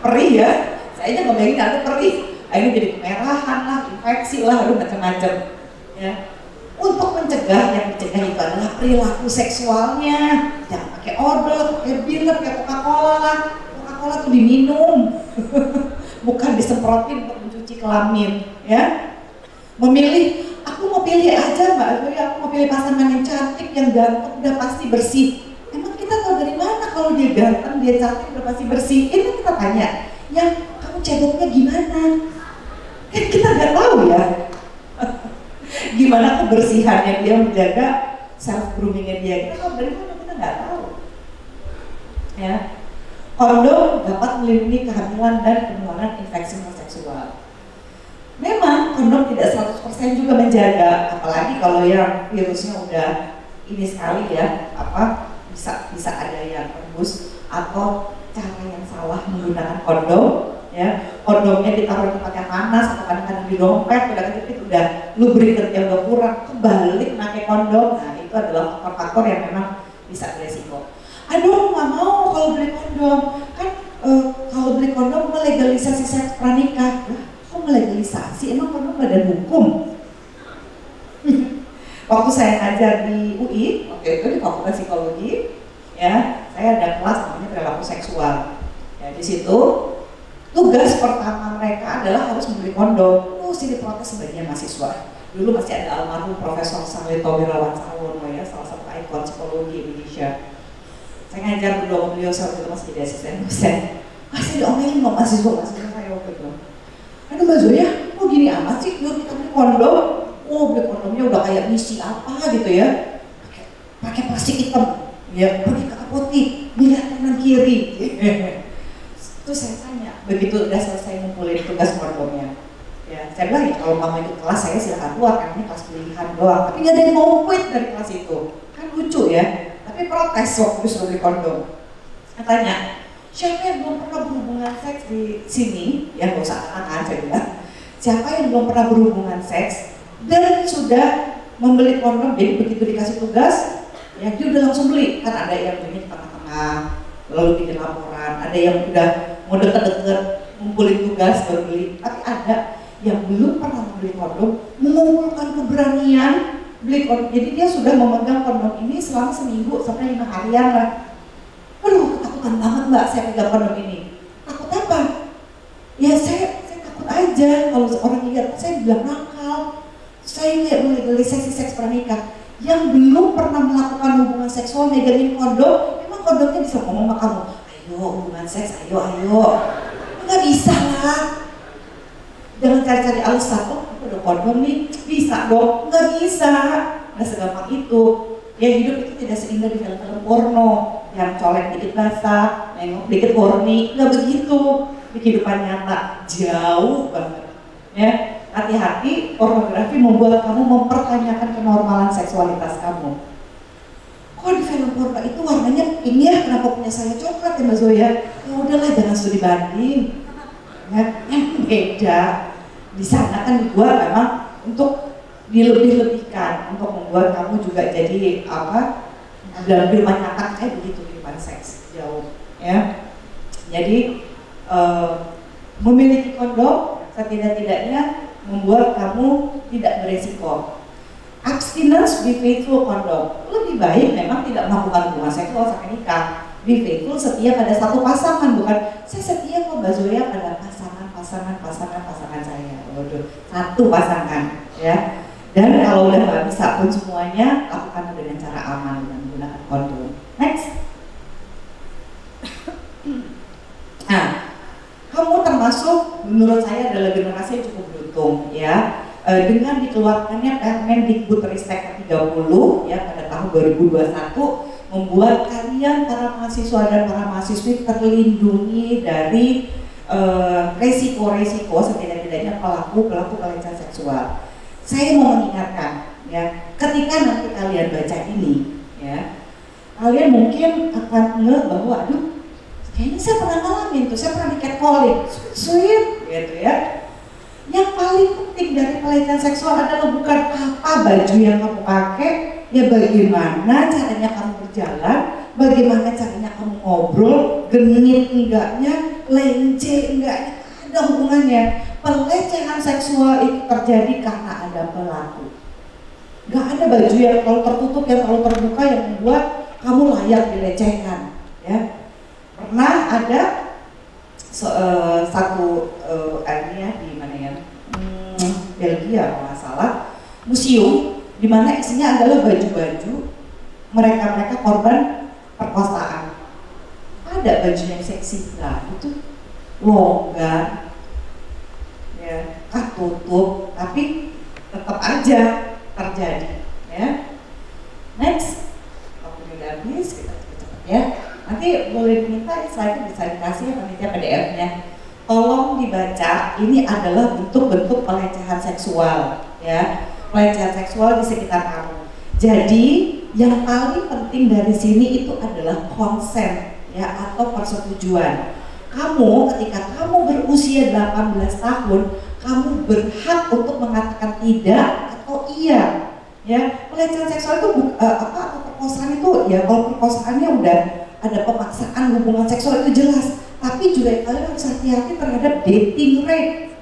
Perih ya, saya aja ngebayangin ada perih. Akhirnya jadi kemerahan lah, infeksi lah, aduh macam-macam. Ya. Untuk mencegah, yang dicegah itu adalah perilaku seksualnya. Jangan pakai odol, pakai bir, pakai Coca-Cola lah. Coca-Cola tuh diminum, bukan disemprotin untuk mencuci kelamin. Ya, memilih, aku mau pilih aja Mbak Zoya, aku mau pilih pasangan yang cantik, yang ganteng, udah pasti bersih. Emang kita tahu dari mana kalau dia ganteng, dia cantik, udah pasti bersih? Ini kita tanya, yang kamu ceboknya gimana? Kan kita nggak tahu ya. Gimana kebersihannya dia, menjaga self groomingnya dia, kita tahu dari mana? Kita nggak tahu. Ya, kondom dapat melindungi kehamilan dan penularan infeksi seksual. Memang kondom tidak 100% juga menjaga, apalagi kalau yang virusnya udah ini sekali ya, bisa ada yang tembus atau cara yang salah menggunakan kondom. Ya, kondomnya ditaruh di tempat yang panas atau kadang-kadang di dompet, udah kejepit, udah lubrikantnya udah kurang, kebalik pakai kondom. Nah itu adalah faktor-faktor yang memang bisa beresiko. Aduh nggak mau kalau beli kondom, kan kalau beli kondom melegalisasi seks pranikah. Kok melegalisasi? Emang kondom badan hukum? Waktu saya ngajar di UI, waktu itu di Fakultas Psikologi, ya saya ada kelas namanya perilaku seksual. Ya di situ tugas pertama mereka adalah harus membeli kondom. Sih diprotes sebagian mahasiswa. Dulu masih ada almarhum Profesor Sarlito Wirawan Sawono ya, salah satu ikon psikologi Indonesia. Saya ngajar berdua sama beliau saat itu masih jadi asisten dosen. Masih diomelin sama mahasiswa saya waktu itu. Aduh Mbak Zoya, kok gini amat sih? Yuk kita beli kondom. Oh beli kondomnya udah kayak misi apa gitu ya. Pakai plastik hitam, ya pergi ke apotik, lihat kanan kiri. Terus saya tanya, begitu udah selesai ngumpulin tugas kondomnya, ya saya bilang ya kalau kamu ikut kelas saya silahkan keluar, karena ini kelas pilihan doang. Tapi nggak ada yang mau quit dari kelas itu, kan lucu ya. Tapi protes waktu disuruh beli kondom. Saya tanya, Siapa yang belum pernah berhubungan seks di sini? Ya nggak usah angkat saya bilang. Siapa yang belum pernah berhubungan seks dan sudah membeli kondom? Jadi begitu dikasih tugas, ya dia udah langsung beli. Kan ada yang beli di tengah-tengah, lalu bikin laporan. Ada yang udah mau deket-deket ngumpulin tugas baru beli. Tapi ada yang belum pernah membeli kondom, mengumpulkan keberanian beli kondom. Jadi dia sudah memegang kondom ini selama seminggu sampai 5 harian lah. Aduh, ketakutan banget mbak saya pegang kondom ini. Takut apa? Ya saya takut aja kalau orang lihat saya bilang nakal. Saya lihat legalisasi seks pranikah yang belum pernah melakukan hubungan seksual megangin kondom, emang kondomnya bisa ngomong sama kamu, ayo hubungan seks, ayo. Nggak bisa lah. Jangan cari-cari alasan, oh aku udah kondom nih, bisa dong. Nggak bisa, nggak segampang itu. Ya hidup itu tidak seindah di film-film porno yang colek dikit basah, nengok dikit horny, nggak begitu. Di kehidupan nyata jauh banget. Ya, hati-hati, pornografi membuat kamu mempertanyakan kenormalan seksualitas kamu. Kok di film porno itu warnanya pink ya, kenapa punya saya coklat ya Mbak Zoya? Ya udahlah, jangan studi banding. Ya, yang beda di sana kan dibuat memang untuk dilebih-lebihkan, untuk membuat kamu juga jadi apa dalam kehidupan nyata kayak begitu kehidupan seks jauh ya. Jadi memiliki kondom setidak-tidaknya membuat kamu tidak beresiko. Abstinence, be faithful kondom. Lebih baik memang tidak melakukan hubungan seksual sampai nikah. Be faithful, setia pada satu pasangan, bukan saya setia kok Mbak Zoya pada pasangan saya. Waduh, satu pasangan ya. Dan kalau udah nggak bisa pun semuanya, lakukan dengan cara aman dengan menggunakan kondom. Next. Nah, kamu termasuk menurut saya adalah generasi yang cukup beruntung ya. Dengan dikeluarkannya Permendikbudristek 30 ya pada tahun 2021 membuat kalian para mahasiswa dan para mahasiswi terlindungi dari resiko-resiko setidak-tidaknya pelaku pelecehan seksual. Saya mau mengingatkan ya, ketika nanti kalian baca ini ya, kalian mungkin akan ngeh bahwa aduh, kayaknya saya pernah ngalamin tuh, saya pernah di catcalling, sweet gitu ya. Yang paling penting dari pelecehan seksual adalah bukan apa baju yang kamu pakai, ya bagaimana caranya kamu berjalan, bagaimana caranya kamu ngobrol, genit enggaknya, lence enggaknya, ada hubungannya. Pelecehan seksual itu terjadi karena ada pelaku. Gak ada baju yang terlalu tertutup, yang terlalu terbuka yang membuat kamu layak dilecehkan. Ya, pernah ada satu area di mana ya, Belgia kalau nggak salah, museum di mana isinya adalah baju-baju mereka korban perkosaan. Ada baju yang seksi lah, itu longgar. Ya, tutup, tapi tetap aja terjadi ya. Next, waktunya udah habis, kita cepet-cepet ya. Nanti boleh diminta slide bisa dikasih panitia PDF-nya. Tolong dibaca, ini adalah bentuk-bentuk pelecehan seksual ya. Pelecehan seksual di sekitar kamu. Jadi yang paling penting dari sini itu adalah konsen ya atau persetujuan. Kamu ketika kamu berusia 18 tahun, kamu berhak untuk mengatakan tidak atau iya. Ya, pelecehan seksual itu atau perkosaan itu ya, kalau perkosaannya udah ada pemaksaan hubungan seksual itu jelas. Tapi juga kalian harus hati-hati terhadap dating rape,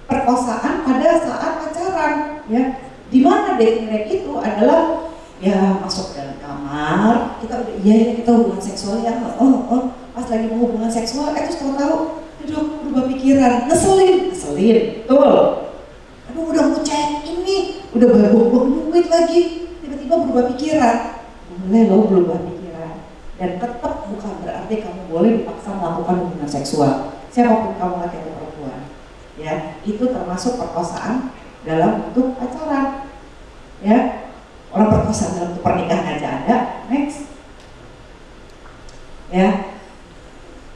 perkosaan pada saat pacaran. Ya, di mana dating rape itu adalah ya masuk dalam kamar, kita udah iya kita hubungan seksual ya, pas lagi mau hubungan seksual, terus tahu, aduh berubah pikiran, ngeselin, betul. Aduh udah mau check ini, udah buang duit lagi, tiba-tiba berubah pikiran, boleh lo berubah pikiran, dan tetap bukan berarti kamu boleh dipaksa melakukan hubungan seksual, siapapun kamu laki atau perempuan, ya itu termasuk perkosaan dalam bentuk pacaran, ya. Orang perkosaan dalam pernikahan aja ada. Next. Ya.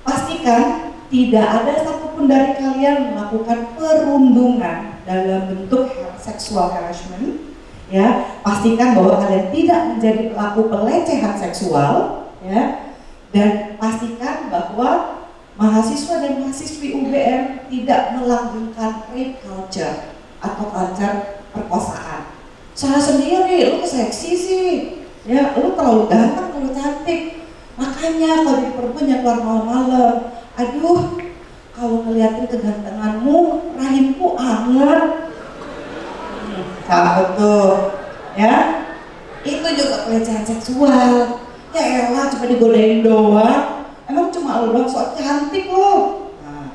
Pastikan tidak ada satupun dari kalian melakukan perundungan dalam bentuk sexual harassment. Ya, pastikan bahwa kalian tidak menjadi pelaku pelecehan seksual, ya. Dan pastikan bahwa mahasiswa dan mahasiswi UGM tidak melanggengkan rape culture atau culture perkosaan. Salah sendiri, lu seksi sih, ya lu terlalu ganteng, terlalu cantik. Makanya kalau di perempuan yang keluar malam-malam, aduh, kalau ngeliatin kegantenganmu, rahimku anget. Sahabat tuh, ya, itu juga pelecehan seksual. Ya elah, cuma digodain doang. Emang cuma lu doang soal cantik lo. Nah,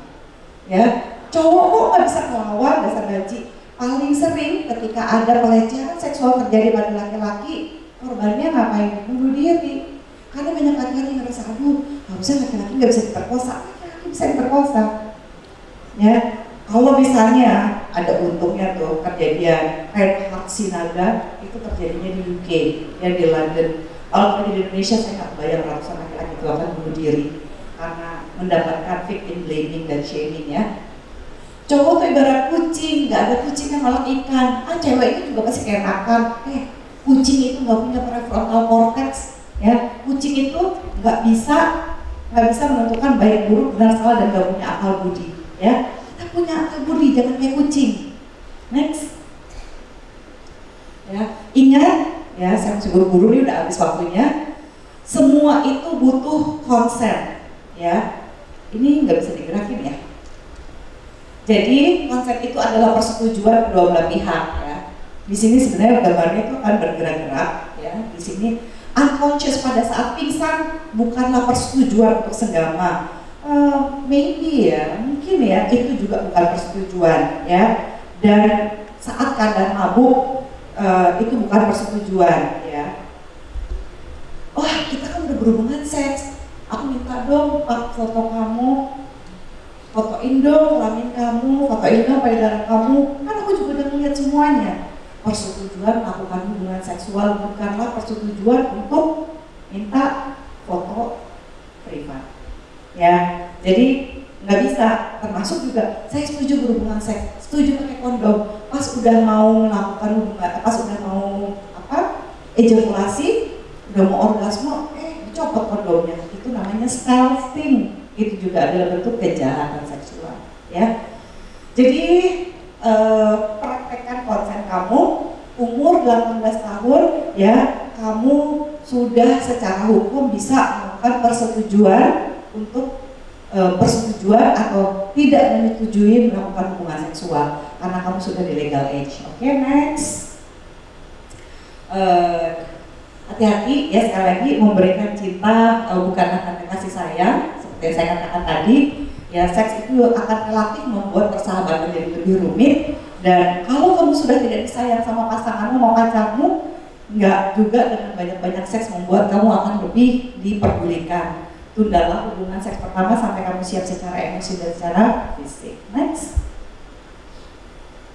ya, cowok kok nggak bisa ngelawan dasar gaji. Paling sering ketika ada pelecehan seksual terjadi pada laki-laki, korbannya ngapain? Bunuh diri. Karena banyak laki-laki yang ngerasa, aduh, harusnya laki-laki nggak bisa diperkosa, laki-laki bisa diperkosa. Ya, kalau misalnya ada untungnya tuh kejadian Reinhard Sinaga itu terjadinya di UK, ya di London. Kalau di Indonesia saya nggak bayang ratusan laki-laki itu akan bunuh diri karena mendapatkan victim blaming dan shaming ya. Cowok tuh ibarat kucing, nggak ada kucing yang malah ikan. Cewek itu juga pasti keenakan. Kucing itu nggak punya prefrontal cortex, ya. Kucing itu nggak bisa menentukan baik buruk benar salah dan nggak punya akal budi, ya. Kita punya akal budi, jangan kayak kucing. Next, ya. Ingat, ya, saya masih buru-buru nih, udah habis waktunya. Semua itu butuh konsen, ya. Ini nggak bisa digerakin ya. Jadi konsep itu adalah persetujuan kedua belah pihak ya. Di sini sebenarnya gambarnya itu akan bergerak-gerak ya. Di sini unconscious pada saat pingsan bukanlah persetujuan untuk senggama. Maybe ya, mungkin ya itu juga bukan persetujuan ya. Dan saat keadaan mabuk itu bukan persetujuan ya. Wah, kita kan udah berhubungan seks. Aku minta dong foto kamu, fotoin dong kelamin kamu, fotoin dong payudara kamu. Kan aku juga udah ngeliat semuanya. Persetujuan melakukan hubungan seksual bukanlah persetujuan untuk minta foto privat. Ya, jadi nggak bisa. Termasuk juga saya setuju berhubungan seks, setuju pakai kondom. Pas udah mau melakukan hubungan, pas udah mau ejakulasi, udah mau orgasme, dicopot kondomnya. Itu namanya stalking. Itu juga adalah bentuk kejahatan seksual ya. Jadi praktekkan konsen kamu umur 18 tahun ya, kamu sudah secara hukum bisa melakukan persetujuan untuk persetujuan atau tidak menyetujui melakukan hubungan seksual karena kamu sudah di legal age. Oke, next. Hati-hati ya, sekali lagi memberikan cinta bukanlah tanda kasih sayang. Yang saya katakan tadi, ya seks itu akan relatif membuat persahabatan jadi lebih rumit. Dan kalau kamu sudah tidak disayang sama pasanganmu mau pacarmu, nggak juga dengan banyak-banyak seks membuat kamu akan lebih diperdulikan. Tundalah hubungan seks pertama sampai kamu siap secara emosi dan secara fisik. Next.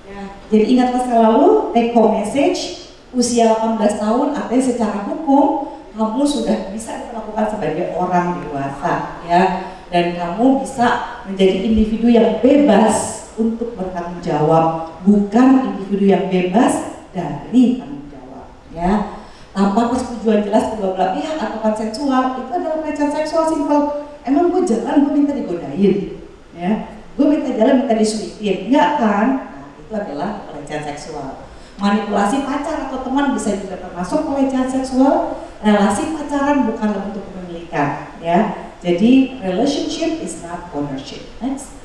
Ya, jadi ingatlah selalu take home message, usia 18 tahun artinya secara hukum kamu sudah bisa diperlakukan sebagai orang dewasa ya, dan kamu bisa menjadi individu yang bebas untuk bertanggung jawab, bukan individu yang bebas dari tanggung jawab ya. Tanpa persetujuan jelas kedua belah pihak atau konsensual, itu adalah pelecehan seksual simpel. Emang gue jalan, gue minta digodain ya, gue minta jalan, minta disuitin, enggak kan? Nah, itu adalah pelecehan seksual. Manipulasi pacar atau teman bisa juga termasuk pelecehan seksual. Relasi pacaran bukanlah bentuk kepemilikan ya. Jadi relationship is not ownership. Next.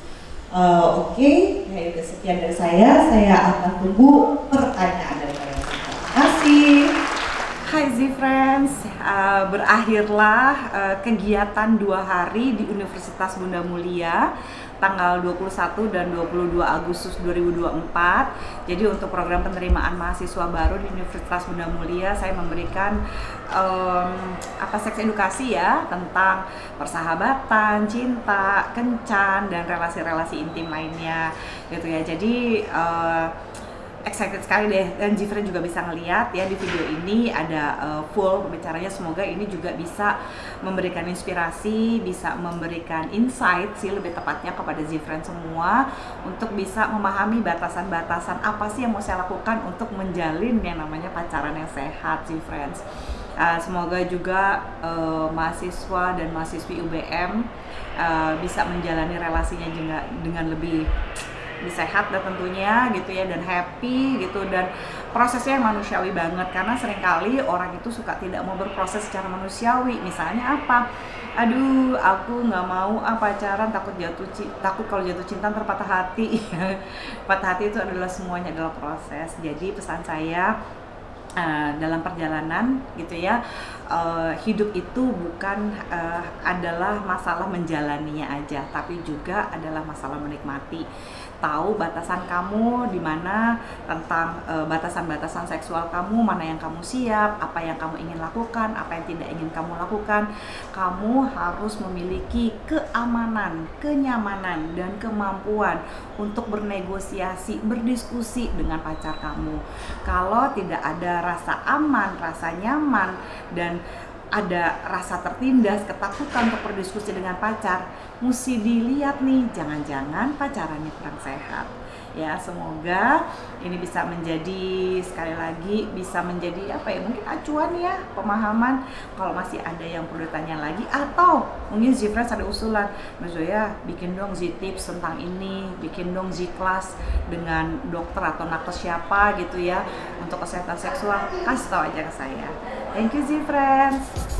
Oke, ya itu sekian dari saya akan tunggu pertanyaan dari kalian. Terima kasih. Hai Z-Friends, berakhirlah kegiatan 2 hari di Universitas Bunda Mulia tanggal 21 dan 22 Agustus 2024. Jadi untuk program penerimaan mahasiswa baru di Universitas Bunda Mulia, saya memberikan seks edukasi ya tentang persahabatan, cinta, kencan, dan relasi-relasi intim lainnya gitu ya. Jadi excited sekali deh, dan Jifren juga bisa ngeliat ya di video ini ada full bicaranya. Semoga ini juga bisa memberikan inspirasi, bisa memberikan insight sih lebih tepatnya kepada Jifren semua untuk bisa memahami batasan-batasan apa sih yang mau saya lakukan untuk menjalin yang namanya pacaran yang sehat, Jifren. Semoga juga mahasiswa dan mahasiswi UBM bisa menjalani relasinya juga dengan lebih sehat dan tentunya gitu ya, dan happy gitu, dan prosesnya yang manusiawi banget, karena seringkali orang itu suka tidak mau berproses secara manusiawi. Misalnya apa? Aduh, aku nggak mau pacaran, takut kalau jatuh cinta ntar patah hati. Patah hati itu adalah semuanya adalah proses. Jadi pesan saya dalam perjalanan gitu ya, hidup itu bukan adalah masalah menjalaninya aja, tapi juga adalah masalah menikmati. Tahu batasan kamu di mana, tentang batasan-batasan seksual kamu, mana yang kamu siap, apa yang kamu ingin lakukan, apa yang tidak ingin kamu lakukan. Kamu harus memiliki keamanan, kenyamanan, dan kemampuan untuk bernegosiasi, berdiskusi dengan pacar kamu. Kalau tidak ada rasa aman, rasa nyaman, dan ada rasa tertindas, ketakutan untuk berdiskusi dengan pacar, mesti dilihat nih, jangan-jangan pacarannya kurang sehat. Ya, semoga ini bisa menjadi, sekali lagi, bisa menjadi mungkin acuan ya, pemahaman. Kalau masih ada yang perlu ditanya lagi, atau mungkin Z-Friends ada usulan, Mbak Zoya bikin dong Z-Tips tentang ini, bikin dong Z-Class dengan dokter atau nakes siapa gitu ya untuk kesehatan seksual, kasih tahu aja ke saya. Thank you Z-Friends.